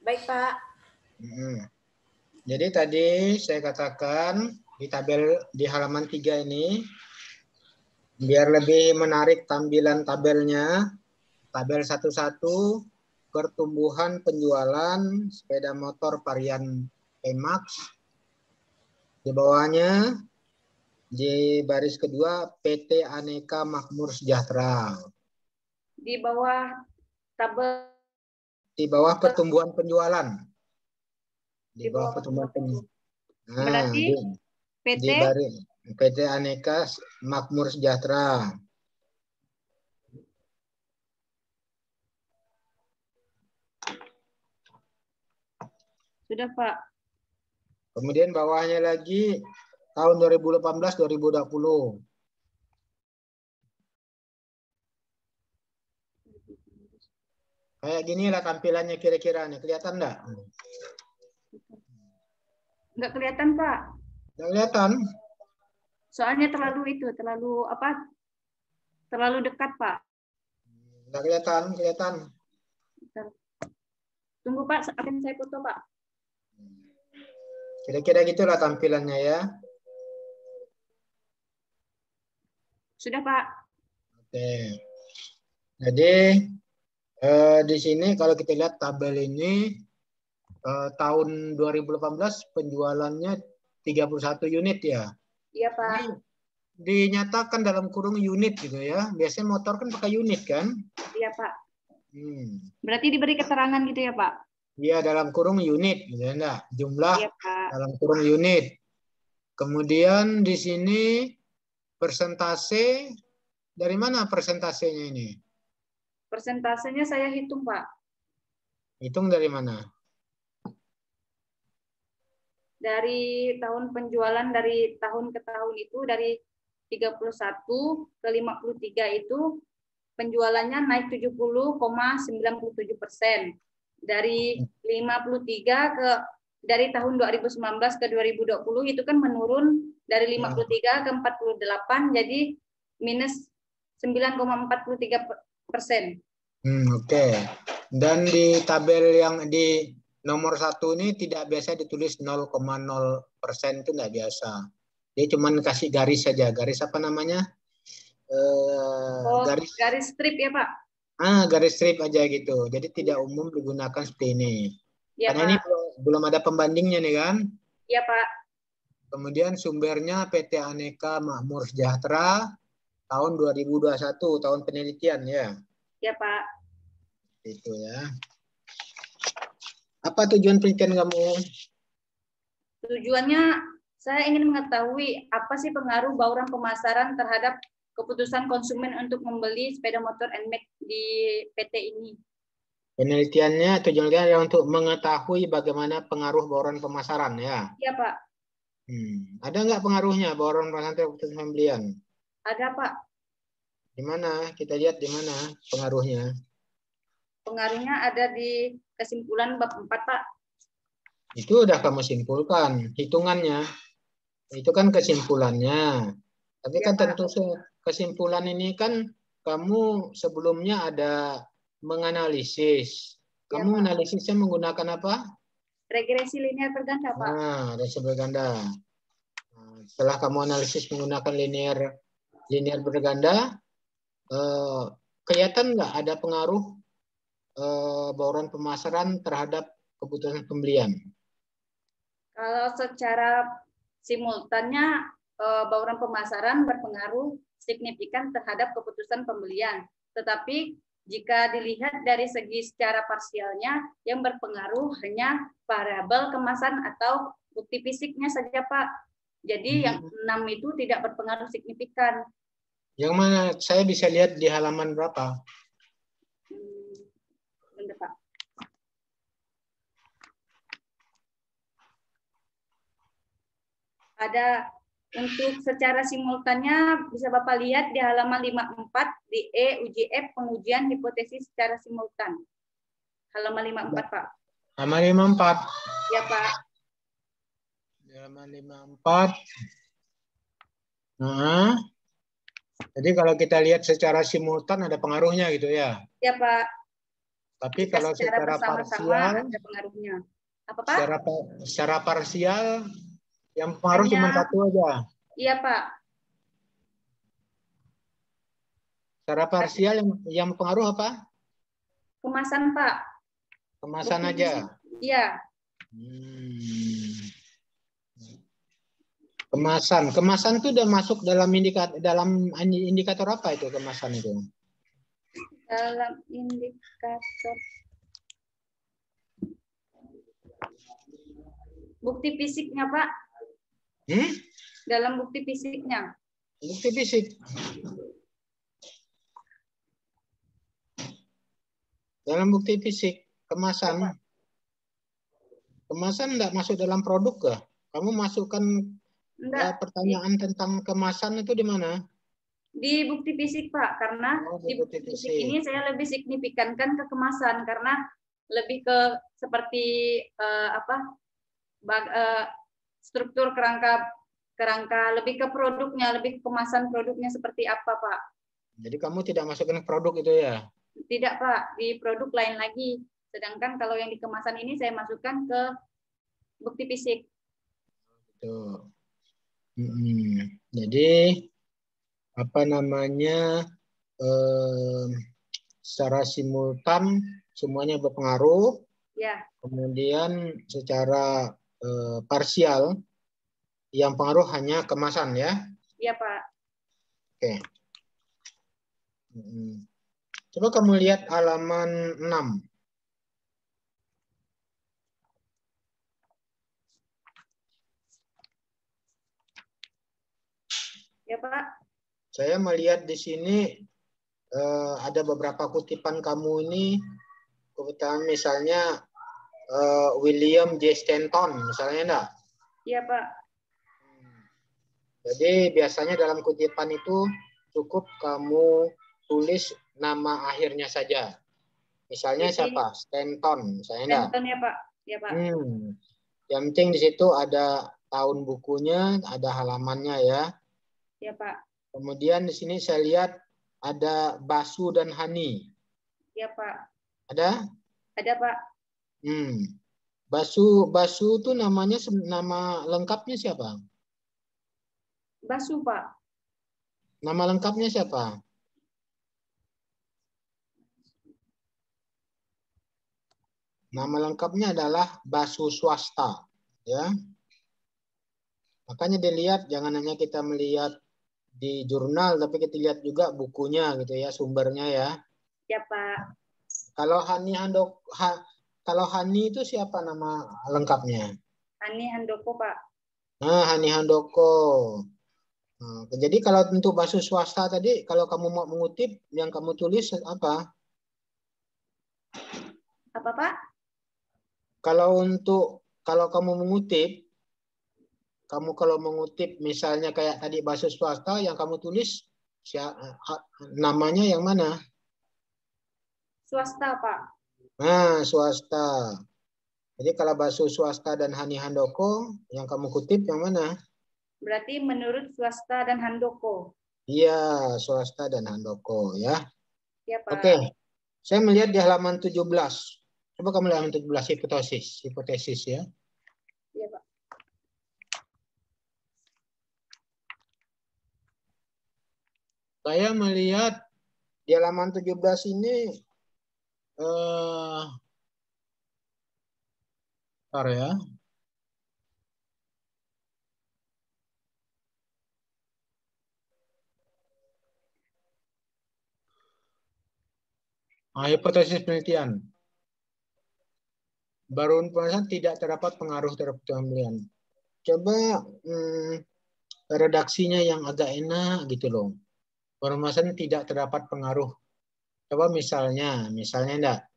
Baik, Pak. Jadi tadi saya katakan di tabel di halaman 3 ini, biar lebih menarik tampilan tabelnya, tabel 11, pertumbuhan penjualan sepeda motor varian Pemax. Di bawahnya, di baris kedua, PT Aneka Makmur Sejahtera. Di bawah tabel. Di bawah pertumbuhan penjualan. Di bawah pertumbuhan penjualan. Nah, berarti PT? Di baris PT Aneka Makmur Sejahtera. Sudah, Pak. Kemudian bawahnya lagi tahun 2018-2020. Kayak gini lah tampilannya kira-kira nih. Kelihatan enggak? Enggak kelihatan, Pak. Enggak kelihatan. Soalnya terlalu dekat, Pak. Nggak kelihatan, kelihatan. Bentar. Tunggu Pak, akan saya foto Pak. Kira-kira gitulah tampilannya ya. Sudah Pak. Oke. Jadi di sini kalau kita lihat tabel ini tahun 2018 penjualannya 31 unit ya. Iya Pak. Ini dinyatakan dalam kurung unit gitu ya. Biasanya motor kan pakai unit kan? Iya Pak. Hmm. Berarti diberi keterangan gitu ya Pak? Iya dalam kurung unit gitu ya enggak? Jumlah Iya Pak. dalam kurung unit. Kemudian di sini persentase, dari mana persentasenya ini? Persentasenya saya hitung Pak. Hitung dari mana? Dari tahun penjualan dari tahun ke tahun itu dari 31 ke 53 itu penjualannya naik 70,97%. Dari 53 ke dari tahun 2019 ke 2020 itu kan menurun dari 53 ke 48 jadi minus 9,43%. Oke. Dan di tabel yang di nomor 1 ini tidak biasa ditulis 0,0% itu nggak biasa. Dia cuma kasih garis saja. Garis apa namanya? Garis strip ya Pak? Garis strip aja gitu. Jadi tidak umum digunakan seperti ini. Ya, karena Pak. ini belum ada pembandingnya nih kan? Iya Pak. Kemudian sumbernya PT Aneka Makmur Sejahtera tahun 2021, tahun penelitian ya. Iya Pak. Itu ya. Apa tujuan penelitian kamu? Tujuannya saya ingin mengetahui apa sih pengaruh bauran pemasaran terhadap keputusan konsumen untuk membeli sepeda motor NMAX di PT ini. Penelitiannya tujuannya adalah untuk mengetahui bagaimana pengaruh bauran pemasaran ya. Iya Pak. Ada nggak pengaruhnya bauran pemasaran terhadap keputusan pembelian? Ada Pak. Di mana? Kita lihat di mana pengaruhnya. Pengaruhnya ada di kesimpulan bab 4 Pak. Itu udah kamu simpulkan hitungannya. Itu kan kesimpulannya. Tapi Ya, kan Pak. tentu kesimpulan ini kan kamu sebelumnya ada menganalisis. Kamu Ya, Pak. menganalisisnya menggunakan apa? Regresi linear berganda Pak. Regresi berganda. Setelah kamu analisis menggunakan linear berganda, kelihatan nggak ada pengaruh bauran pemasaran terhadap keputusan pembelian? Kalau secara simultannya bauran pemasaran berpengaruh signifikan terhadap keputusan pembelian. Tetapi jika dilihat dari segi secara parsialnya, yang berpengaruh hanya variabel kemasan atau bukti fisiknya saja, Pak. Jadi yang 6 itu tidak berpengaruh signifikan. Yang mana saya bisa lihat di halaman berapa? Bentar, Pak. Ada untuk secara simultannya bisa Bapak lihat di halaman 54 di E uji F pengujian hipotesis secara simultan. Halaman 54, Pak. Halaman 54. Ya, Pak. Di halaman 54. Nah, jadi kalau kita lihat secara simultan ada pengaruhnya gitu ya? Ya, Pak. Tapi jika kalau secara parsial ada pengaruhnya. Apa, Pak? Secara parsial yang pengaruh cuma satu aja. Iya, Pak. Secara parsial yang pengaruh apa? Kemasan, Pak. Kemasan aja. Iya. Kemasan itu udah masuk dalam indikator apa itu kemasan itu? Dalam indikator bukti fisiknya, Pak. Dalam bukti fisiknya. Bukti fisik. Dalam bukti fisik, kemasan. Kemasan enggak masuk dalam produk kah? Kamu masukkan pertanyaan tentang kemasan itu di mana? Di bukti fisik, Pak. Karena di bukti fisik ini saya lebih signifikankan ke kemasan karena lebih ke seperti struktur kerangka lebih ke produknya, lebih ke kemasan produknya seperti apa, Pak. Jadi kamu tidak masukkan produk itu ya? Tidak Pak, di produk lain lagi. Sedangkan kalau yang di kemasan ini saya masukkan ke bukti fisik. Tuh. Jadi apa namanya, secara simultan semuanya berpengaruh. Ya. Kemudian secara parsial yang pengaruh hanya kemasan ya. Iya Pak. Oke. Coba kamu lihat halaman 6. Ya Pak. Saya melihat di sini ada beberapa kutipan kamu ini, kutipan misalnya William J. Stanton, misalnya enggak? Iya Pak. Jadi biasanya dalam kutipan itu cukup kamu tulis nama akhirnya saja. Misalnya Jadi, siapa? Stanton, misalnya enggak? Stanton ya Pak. Ya Pak. Yang penting di situ ada tahun bukunya, ada halamannya ya. Ya Pak. Kemudian di sini saya lihat ada Basu dan Hani. Ya Pak. Ada? Ada Pak. Basu itu namanya, nama lengkapnya siapa? Basu Pak. Nama lengkapnya siapa? Nama lengkapnya adalah Basu Swasta, ya. Makanya dilihat, jangan hanya kita melihat di jurnal, tapi kita lihat juga bukunya gitu ya, sumbernya ya. Ya Pak. Kalau Hani itu siapa nama lengkapnya? Hani Handoko Pak. Nah, Hani Handoko. Nah, jadi kalau untuk Basu Swasta tadi, kalau kamu mau mengutip, yang kamu tulis apa? Apa Pak? Kalau kamu mengutip, kalau mengutip misalnya kayak tadi Basu Swasta, yang kamu tulis namanya yang mana? Swasta Pak. Nah, swasta. Jadi kalau Basu Swasta dan Hani Handoko, yang kamu kutip yang mana? Berarti menurut Swasta dan Handoko. Iya, Swasta dan Handoko ya. Ya Pak. Oke. Saya melihat di halaman 17. Coba kamu lihat halaman 17, hipotesis ya. Iya Pak. Saya melihat di halaman 17 ini bentar ya. Hipotesis penelitian. Baru pembahasan tidak terdapat pengaruh terhadap pembelian. Coba redaksinya yang agak enak gitu loh. Pembahasan tidak terdapat pengaruh. Coba misalnya enggak.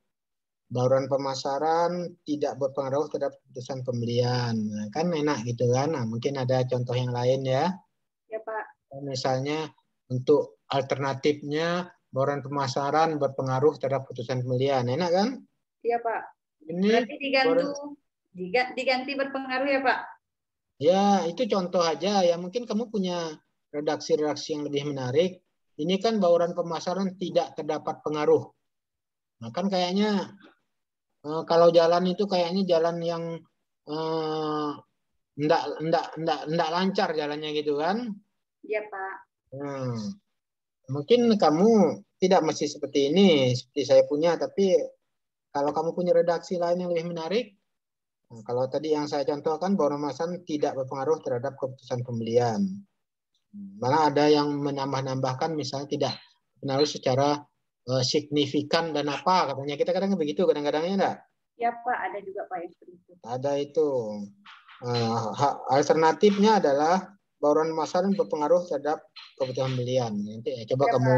Bauran pemasaran tidak berpengaruh terhadap keputusan pembelian. Nah, kan enak gitu kan. Nah, mungkin ada contoh yang lain ya. Ya Pak. Misalnya untuk alternatifnya bauran pemasaran berpengaruh terhadap keputusan pembelian. Enak kan? Iya Pak. Ini berarti diganti berpengaruh ya Pak? Ya, itu contoh aja ya. Mungkin kamu punya redaksi-redaksi yang lebih menarik. Ini kan bauran pemasaran tidak terdapat pengaruh. Nah, kan kayaknya kalau jalan itu kayaknya jalan yang enggak lancar jalannya gitu kan? Iya Pak. Mungkin kamu tidak mesti seperti ini, seperti saya punya, tapi kalau kamu punya redaksi lain yang lebih menarik, kalau tadi yang saya contohkan, bauran pemasaran tidak berpengaruh terhadap keputusan pembelian. Malah ada yang menambah-nambahkan misalnya tidak berpengaruh secara signifikan dan apa, katanya. Kita kadang begitu, kadang-kadangnya enggak? Ya Pak, ada juga Pak yang seperti itu. Ada itu. Alternatifnya adalah bauran pemasaran berpengaruh terhadap keputusan pembelian. Nanti coba ya, kamu.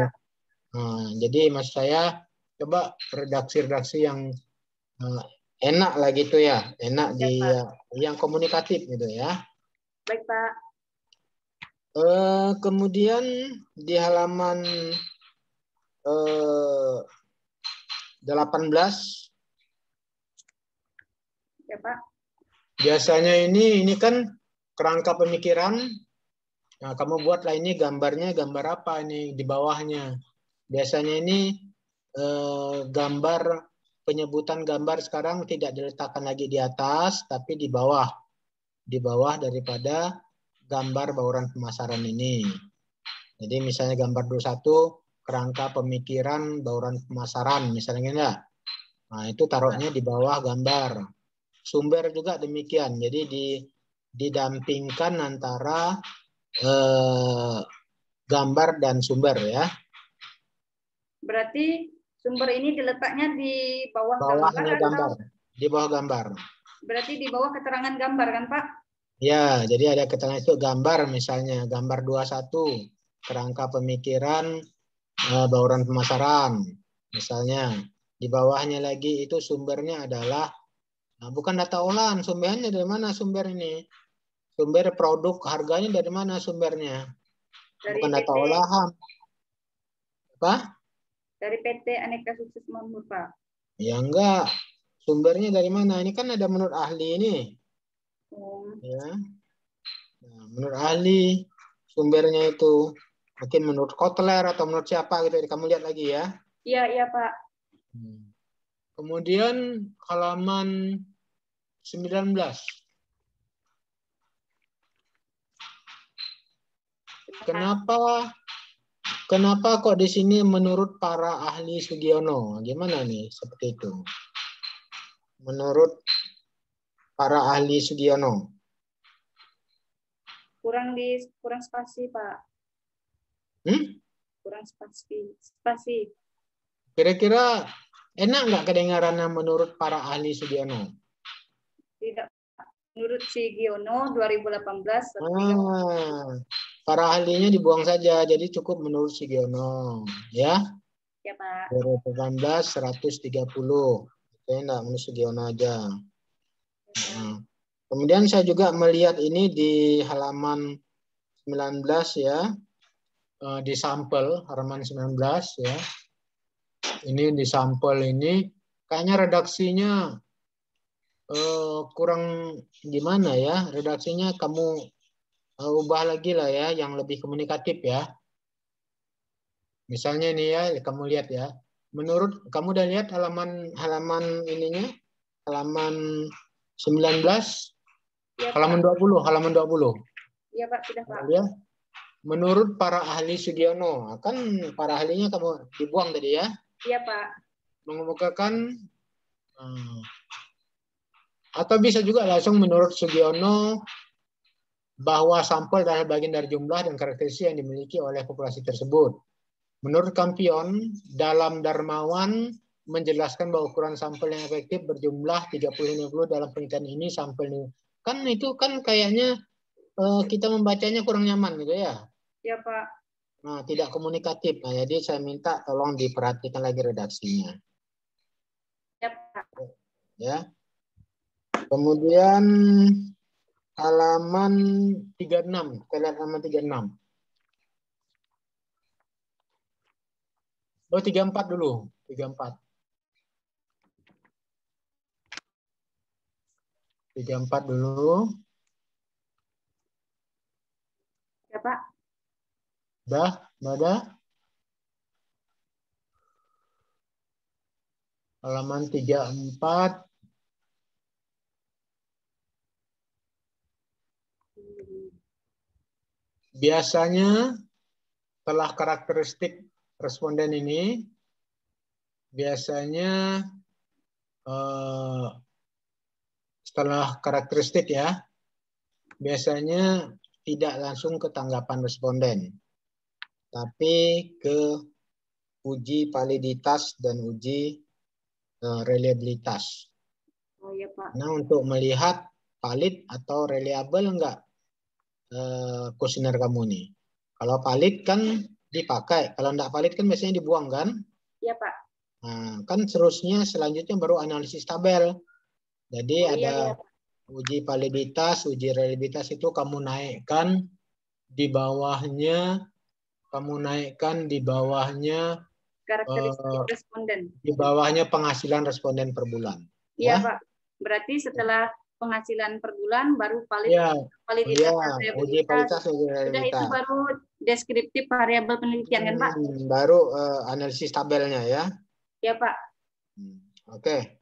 Jadi maksud saya coba redaksi-redaksi yang enak lah gitu ya, enak ya, di Pak. yang komunikatif gitu ya. Baik Pak. Kemudian di halaman 18. Ya Pak. Biasanya ini kan kerangka pemikiran. Nah, kamu buatlah ini gambarnya, gambar apa ini di bawahnya. Biasanya ini gambar, penyebutan gambar sekarang tidak diletakkan lagi di atas, tapi di bawah daripada gambar bauran pemasaran ini. Jadi misalnya gambar 21 kerangka pemikiran bauran pemasaran misalnya enggak. Nah, itu taruhnya di bawah gambar. Sumber juga demikian. Jadi didampingkan antara gambar dan sumber ya. Berarti sumber ini diletaknya di bawah Bawahnya gambar. Di bawah gambar. Berarti di bawah keterangan gambar kan Pak? Ya, jadi ada keterangan itu gambar misalnya. Gambar 21. Kerangka pemikiran bauran pemasaran. Misalnya. Di bawahnya lagi itu sumbernya adalah, nah, bukan data olahan. Sumbernya dari mana sumber ini? Sumber produk harganya dari mana sumbernya? Dari Bukan PT, data olahan. Apa? Dari PT Aneka Sukses Makmur, Pak. Ya enggak. Sumbernya dari mana? Ini kan ada menurut ahli ini. Ya. Nah, menurut ahli sumbernya itu mungkin menurut Kotler atau menurut siapa gitu. Kamu lihat lagi ya. Iya, Pak. Kemudian halaman 19. Kenapa kok di sini menurut para ahli Sugiono? Gimana nih seperti itu? Menurut para ahli Sugiono. Kurang spasi, Pak. Kurang spasi. Kira-kira enak nggak kedengarannya menurut para ahli Sugiono? Tidak. Menurut Sugiono 2018. Para ahlinya dibuang saja, jadi cukup menurut Sugiono, ya? Ya, Pak. 2018 130. Oke, enggak menurut Sugiono aja. Nah, kemudian saya juga melihat ini di halaman 19 ya. Di sampel halaman 19 ya. Ini di sampel ini kayaknya redaksinya kurang gimana ya, redaksinya kamu ubah lagi lah ya, yang lebih komunikatif ya. Misalnya ini ya, kamu lihat ya. Menurut kamu udah lihat halaman ininya, halaman 19, ya, halaman Pak. 20. Iya Pak, sudah Pak. Ya. Menurut para ahli Sugiono, kan para ahlinya kamu dibuang tadi ya? Iya Pak. Mengemukakan atau bisa juga langsung menurut Sugiono bahwa sampel adalah bagian dari jumlah dan karakteristik yang dimiliki oleh populasi tersebut. Menurut Kampion, dalam Darmawan menjelaskan bahwa ukuran sampel yang efektif berjumlah 30-50 dalam penelitian ini sampel ini. Kan itu kan kayaknya kita membacanya kurang nyaman gitu ya. Iya Pak. Nah, tidak komunikatif. Nah, jadi saya minta tolong diperhatikan lagi redaksinya. Ya Pak. Ya. Kemudian halaman 36. Kita lihat halaman 36. Oh, 34 dulu. 34. 34 dulu. Ya Pak. Dah, ada. Halaman 34. Biasanya telah karakteristik responden ini biasanya setelah karakteristik ya, biasanya tidak langsung ke tanggapan responden, tapi ke uji validitas dan uji reliabilitas. Oh iya Pak. Nah, untuk melihat valid atau reliable enggak kuesioner kamu nih. Kalau valid kan dipakai, kalau enggak valid kan biasanya dibuang kan? Iya Pak. Nah, kan selanjutnya baru analisis tabel. Jadi ada uji validitas, uji reliabilitas itu kamu naikkan di bawahnya, karakteristik responden. Di bawahnya penghasilan responden per bulan. Iya ya? Pak. Berarti setelah penghasilan per bulan baru validitas, uji validitas, sudah itu baru deskriptif variabel penelitian kan Pak? Baru analisis tabelnya ya. Ya, Pak. Oke.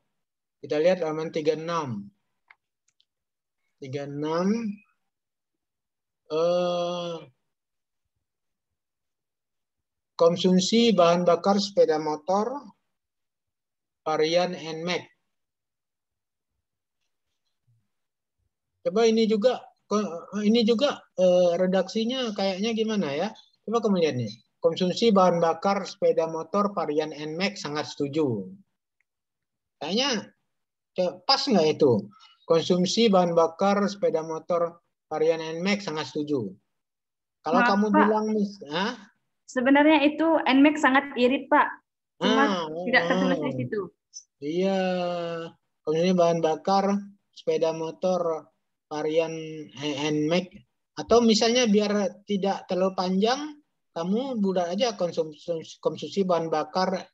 Kita lihat halaman 36. 36. Konsumsi bahan bakar sepeda motor varian NMAX. Coba ini juga redaksinya kayaknya gimana ya? Coba kamu lihat nih. Konsumsi bahan bakar sepeda motor varian NMAX sangat setuju. Kayaknya pas nggak itu? Konsumsi bahan bakar sepeda motor varian NMAX sangat setuju. Kalau Maaf, kamu Pak. bilang nih, Sebenarnya itu NMAX sangat irit, Pak. Cuma tidak tertulis di oh, situ. iya, konsumsi bahan bakar sepeda motor varian NMAX, atau misalnya biar tidak terlalu panjang, kamu buat aja konsumsi bahan bakar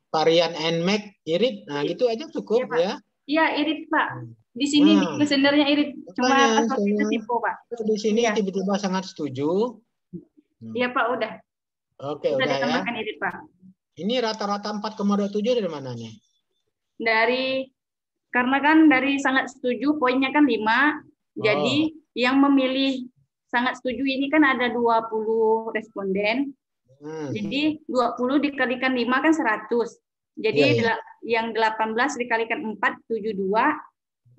varian NMAX irit. Nah, gitu aja cukup Iya, Pak. ya. Iya, irit, Pak. Di sini Nah, di sendernya irit. Cuma makanya pas waktu itu tipe, Pak. di sini Iya. tiba-tiba sangat setuju. Iya, Pak, udah. Oke, Sudah udah ya. ditambahkan irit, Pak. Ini rata-rata 4,27 dari mana nih? Karena kan dari sangat setuju poinnya kan 5. Jadi yang memilih sangat setuju ini kan ada 20 responden. Jadi 20 dikalikan 5 kan 100. Jadi yang 18 dikalikan 4, 72.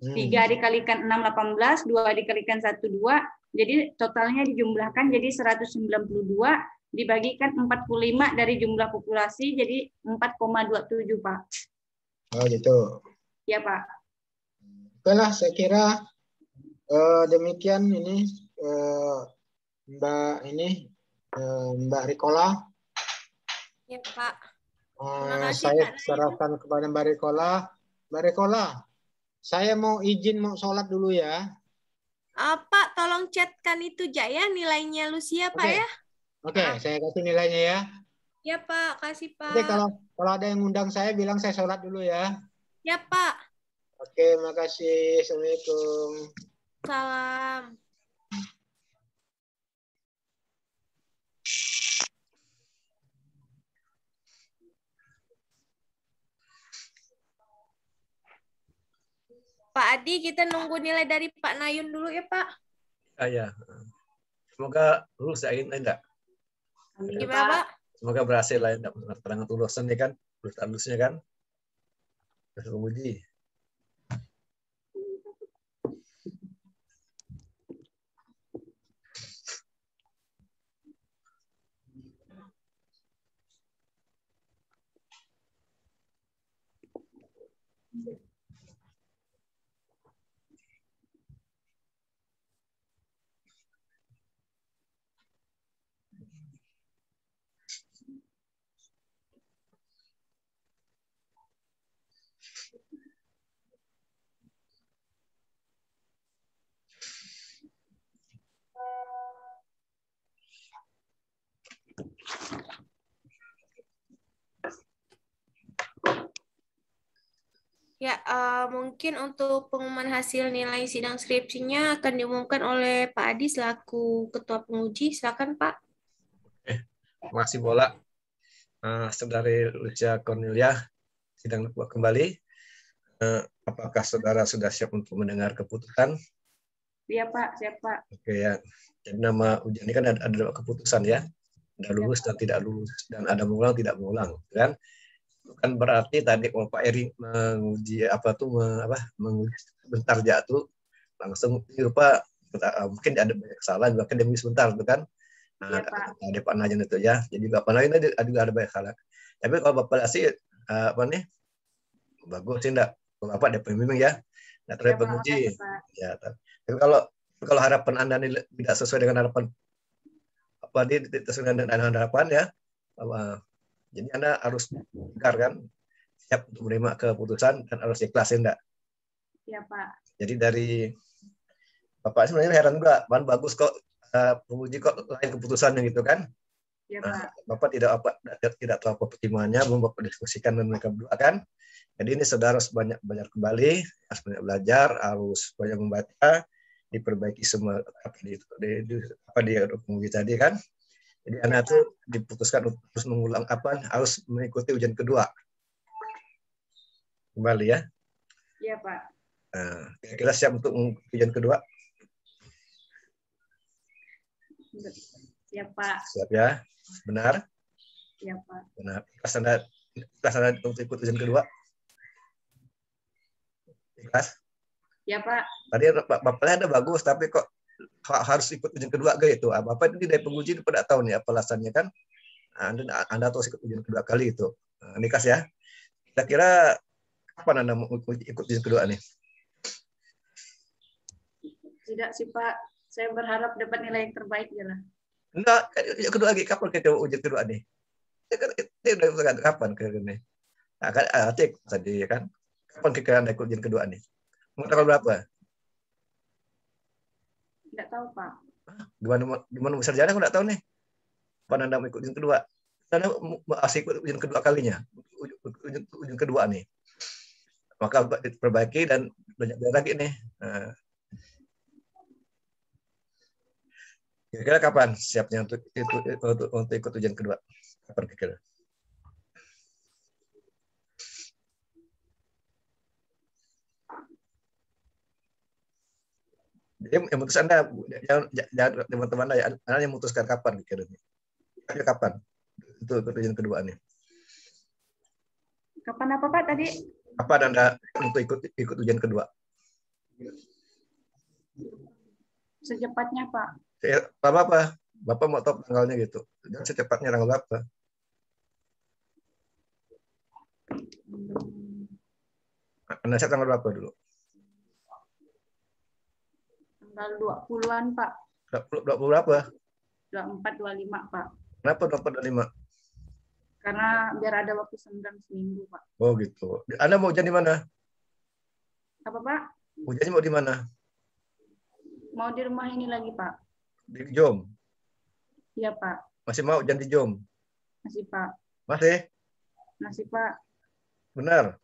3 dikalikan 6, 18. 2 dikalikan 1, 2. Jadi totalnya dijumlahkan jadi 192. Dibagikan 45 dari jumlah populasi, jadi 4,27, Pak. Oh gitu. Ya, Pak. Oke lah, saya kira demikian ini Mbak Rikola. Ya, Pak. Saya serahkan kepada Mbak Rikola. Mbak Rikola, saya mau izin mau sholat dulu ya. Pak, tolong chatkan itu Jaya nilainya Lucia, Pak ya. Oke, saya kasih nilainya ya. Ya, Pak, kasih, Pak. Oke, kalau ada yang ngundang saya bilang saya sholat dulu ya. Ya, Pak. Oke, makasih. Assalamualaikum. Salam. Pak Adi, kita nunggu nilai dari Pak Nayun dulu ya, Pak. Ya. Semoga lulus ya, enggak? Gimana, Pak? Semoga berhasil lah, enggak terang lulusan nih kan, lulusnya kan. Terus menguji. Ya, mungkin untuk pengumuman hasil nilai sidang skripsinya akan diumumkan oleh Pak Adi selaku Ketua Penguji. Silakan, Pak. Terima kasih Bola. Saudari Lucia Cornelia, sidang kembali. Apakah saudara sudah siap untuk mendengar keputusan? Iya, Pak. Siap, Pak. Oke ya. Jadi nama ujian ini kan ada 2 keputusan ya. Ada lulus dan tidak lulus, dan ada mengulang tidak mengulang, kan? Kan berarti tadi kalau Pak Eri menguji menguji sebentar jatuh langsung lupa, mungkin ada banyak kesalahan, bahkan demi sebentar itu kan. Nah, ada Pak Najan itu ya. Jadi Bapak Najan juga ada banyak kesalahan. Tapi kalau Bapak sih bagus sih enggak. Kalau Bapak ada pembimbing ya. Nah, terhadap penguji. Ya, tapi kalau harapan Anda tidak sesuai dengan harapan sesuai dengan harapan ya. Jadi Anda harus tegar kan, siap untuk menerima keputusan dan harus ikhlas, enggak? Iya, Pak. Jadi dari Bapak sebenarnya heran juga, bagus kok penguji kok lain keputusannya gitu kan? Iya, Pak. Bapak tidak tahu apa pertimbangannya, belum Bapak diskusikan dengan mereka berdua kan? Jadi ini saudara harus banyak kembali, harus banyak belajar, harus banyak membaca, diperbaiki semua apa di penguji tadi kan? Jadi Anda tuh diputuskan untuk terus mengulang harus mengikuti ujian kedua. Kembali ya. Iya, Pak. Nah, kira-kira siap untuk ujian kedua? Siap, Pak. Siap ya. Benar? Iya, Pak. Benar. Ikhlas Anda untuk ikut ujian kedua? Ikhlas? Iya, Pak. Tadi Bapaknya ada bagus, tapi kok harus ikut ujian kedua gitu. Bapak ini dari penguji pada tahu nih apa alasannya kan? Anda terus ikut ujian kedua kali itu. Nikas ya. Kira-kira kapan Anda mau ikut ujian kedua nih? Tidak sih, Pak. Saya berharap dapat nilai yang terbaik ya lah. Enggak, ujian kedua lagi. Kapan kita ujian kedua nih? Dia udah kapan ke ini? Nah, kan Atik tadi kan. Kapan kita Anda ikut ujian kedua nih? Mau tanggal berapa? Tidak tahu, Pak. Gimana besar jalan? Aku nggak tahu nih. Kapan Anda mau ikut ujian kedua? Anda masih ikut ujian kedua kalinya. Ujian kedua nih. Maka diperbaiki dan banyak lagi nih. Nah. Kira-kira kapan siapnya untuk ikut ujian kedua? Kapan kira-kira? Jadi yang memutus Anda, jangan teman-teman Anda yang memutuskan kapan kira-kira. Kapan? Itu ujian kedua nih. Kapan apa, Pak, tadi? Kapan Anda untuk ikut ujian kedua? Secepatnya, Pak. Apa? Bapak mau tahu tanggalnya gitu. Dan secepatnya tanggal berapa? Anda siap tanggal berapa dulu? Tanggal 20-an, Pak. 20 berapa? 24, 25, Pak. Kenapa 24 dan 5? Karena biar ada waktu senggang seminggu, Pak. Oh gitu. Anda mau ujian di mana? Apa, Pak? Ujiannya mau di mana? Mau di rumah ini lagi, Pak. Di Jom? Iya, Pak. Masih mau ujian di Jom? Masih, Pak. Masih? Masih, Pak. Benar?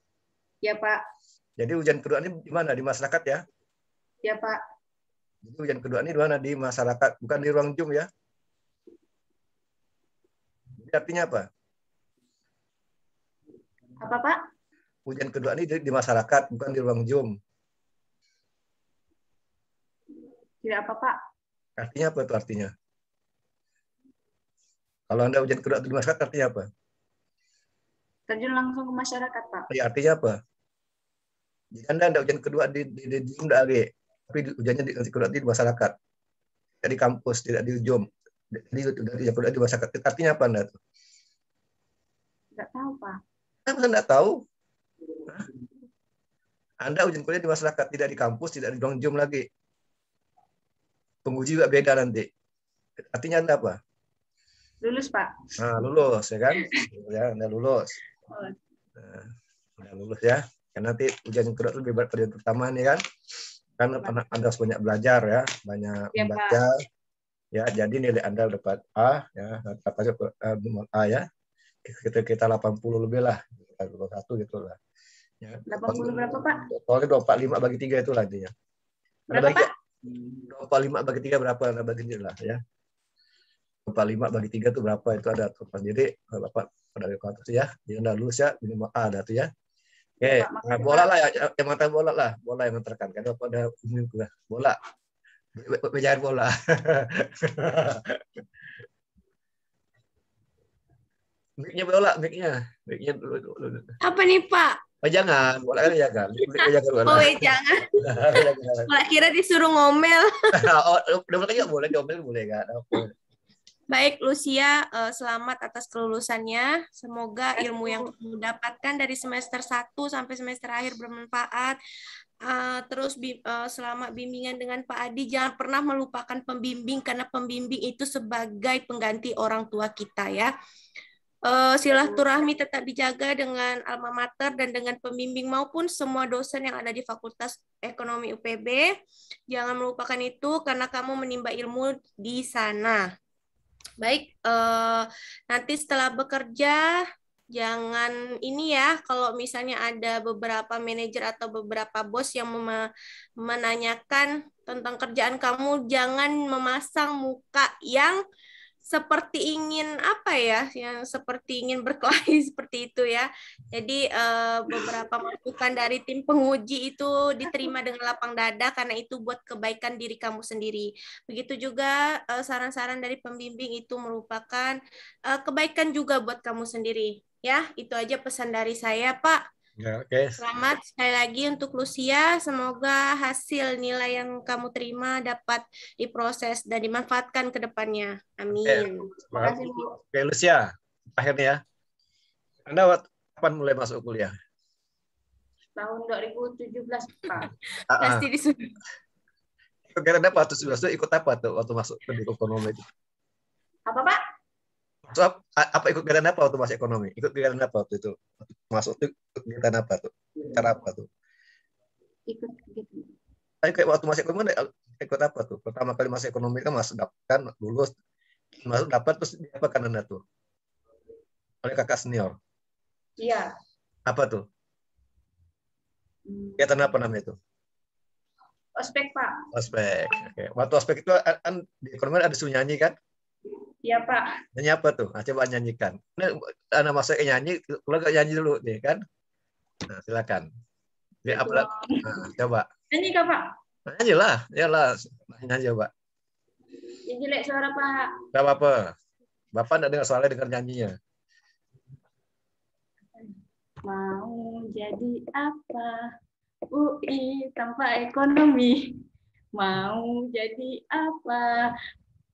Iya, Pak. Jadi ujian kedua ini di mana? Di masyarakat ya? Iya, Pak. Jadi ujian kedua ini di mana? Di masyarakat, bukan di ruang Jom ya? Jadi artinya apa? Apa, Pak? Ujian kedua ini di masyarakat, bukan di ruang Zoom. Tidak apa, Pak. Artinya apa itu artinya? Kalau Anda ujian kedua di masyarakat, artinya apa? Terjun langsung ke masyarakat, Pak. Ya, artinya apa? Jadi Anda ujian kedua di Zoom, tapi ujiannya di kedua di masyarakat. Tidak di kampus, tidak di Zoom. Jadi ujian kedua di masyarakat. Artinya apa Anda? Tidak tahu, Pak. Anda tidak tahu? Anda ujian kuliah di masyarakat, tidak di kampus, tidak di ruang Zoom lagi. Penguji juga beda nanti. Artinya Anda apa? Lulus, Pak. Nah, lulus, ya kan? Ya, Anda lulus. Nah, Anda lulus ya. Kan nanti ujian kedua itu lebih berat pada yang pertama nih kan. Kan Anda harus banyak belajar ya, banyak Ya, membaca. Pak. Ya, jadi nilai Anda dapat A ya, dapat A ya. Kita 80 lebih lah. 21 gitu lah. Ya. 80 berapa, Pak? Soalnya 245 bagi 3 itu lah intinya. Berapa, Pak? 245 bagi 3 berapa? Anda bagi lah ya. 245 bagi 3 itu berapa? Itu ada tuh. Jadi Bapak pada kalkulator ya. Jadi Anda lulus ya, minimal A ada tuh ya. Oke, nah, bola lah ya, yang mata bola lah, bola yang menterkan. Karena pada umum bola. Mejain bola. Mic-nya bola, mic-nya dulu. Apa nih, Pak? Oh, jangan, bola kan jangan. Oh, jangan. Malah kira disuruh ngomel. Oh, udah kan boleh, diomel boleh kan? Baik, Lucia, selamat atas kelulusannya. Semoga ilmu yang kamu dapatkan dari semester 1 sampai semester akhir bermanfaat. Terus selama bimbingan dengan Pak Adi, jangan pernah melupakan pembimbing, karena pembimbing itu sebagai pengganti orang tua kita ya. Silaturahmi tetap dijaga dengan alma mater dan dengan pembimbing maupun semua dosen yang ada di Fakultas Ekonomi UPB. Jangan melupakan itu karena kamu menimba ilmu di sana. Baik, nanti setelah bekerja, jangan ini ya, kalau misalnya ada beberapa manajer atau beberapa bos yang menanyakan tentang kerjaan kamu, jangan memasang muka yang seperti ingin apa ya, yang seperti ingin berkelahi seperti itu ya. Jadi beberapa masukan dari tim penguji itu diterima dengan lapang dada karena itu buat kebaikan diri kamu sendiri. Begitu juga saran-saran dari pembimbing itu merupakan kebaikan juga buat kamu sendiri. Ya, itu aja pesan dari saya, Pak. Ya, oke. Selamat sekali lagi untuk Lucia. Semoga hasil nilai yang kamu terima dapat diproses dan dimanfaatkan ke depannya. Amin. Terima kasih, Bu. Oke, Lucia. Akhirnya ya. Anda kapan mulai masuk kuliah? Tahun 2017, Pak. Pasti disuruh. Kegiatan apa tuh? Sudah ikut apa tuh waktu masuk ke ekonomi itu? Apa, Pak? So, apa ikut kegiatan apa waktu masuk ekonomi? Ikut kegiatan apa waktu itu? Masuk tuh kegiatan apa tuh? Cara apa tuh? Ikut gitu. Waktu masuk ekonomi ikut apa tuh? Pertama kali masuk ekonomi kan masuk kan lulus, masuk dapat terus apa kan Anda tuh? Oleh kakak senior. Iya. Apa tuh? Kegiatan apa namanya itu? Ospek, Pak. Ospek. Oke. Waktu ospek itu di ekonomi ada suruh nyanyi kan? Iya, Pak. Nyanyi apa tuh? Nah, coba nyanyikan. Ini anak masuk nyanyi, kalau nggak nyanyi dulu deh kan? Nah, silakan. Dia apa? Nah, coba. Nyanyi, Kak, Pak. Nyanyi lah, iyalah. Nyanyi coba. Yang jelek suara, Pak. Gak apa-apa. Bapak nggak dengar soalnya dengar nyanyinya. Mau jadi apa? UI tanpa ekonomi. Mau jadi apa?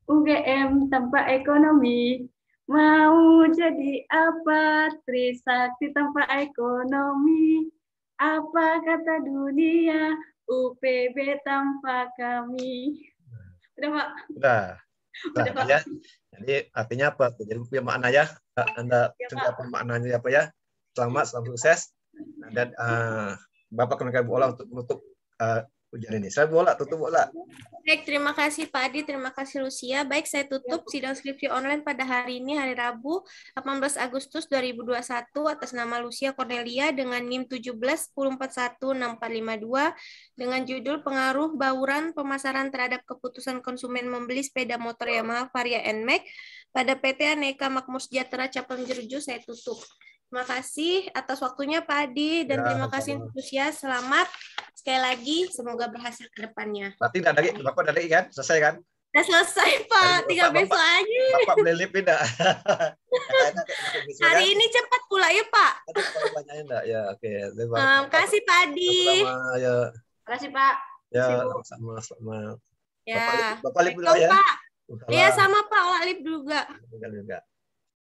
UGM tanpa ekonomi. Mau jadi apa? Trisakti tanpa ekonomi. Apa kata dunia? UPB tanpa kami. Udah, Pak? Udah. Udah, Pak. Ya. Jadi artinya apa? Jadi punya makna ya. Anda sudah apa maknanya apa ya? Selamat sukses. Dan Bapak kena bola untuk menutup ujian ini. Saya bola, tutup bola. Baik, terima kasih Pak Adi, terima kasih Lucia. Baik, saya tutup sidang skripsi online pada hari ini, hari Rabu, 18 Agustus 2021, atas nama Lucia Cornelia dengan NIM 1710416452 dengan judul Pengaruh Bauran Pemasaran Terhadap Keputusan Konsumen Membeli Sepeda Motor Yamaha Varia NMAX pada PT Aneka Makmur Sejahtera Cabang Jeruju. Saya tutup. Terima kasih atas waktunya Pak Adi dan terima kasih untuk Lucia. Selamat sekali lagi, semoga berhasil ke depannya. Berarti Bapak dari kan? Selesai kan? Sudah selesai Pak, tinggal besok aja. Bapak boleh lip tidak? Hari ini cepat pula ya Pak. Banyaknya enggak? Ya, oke. Terima kasih Pak Adi. Ya. Terima kasih Pak. Ya, sama-sama. Ya. Bapak lip dulu ya. Iya sama Pak, Olak lip juga. Juga.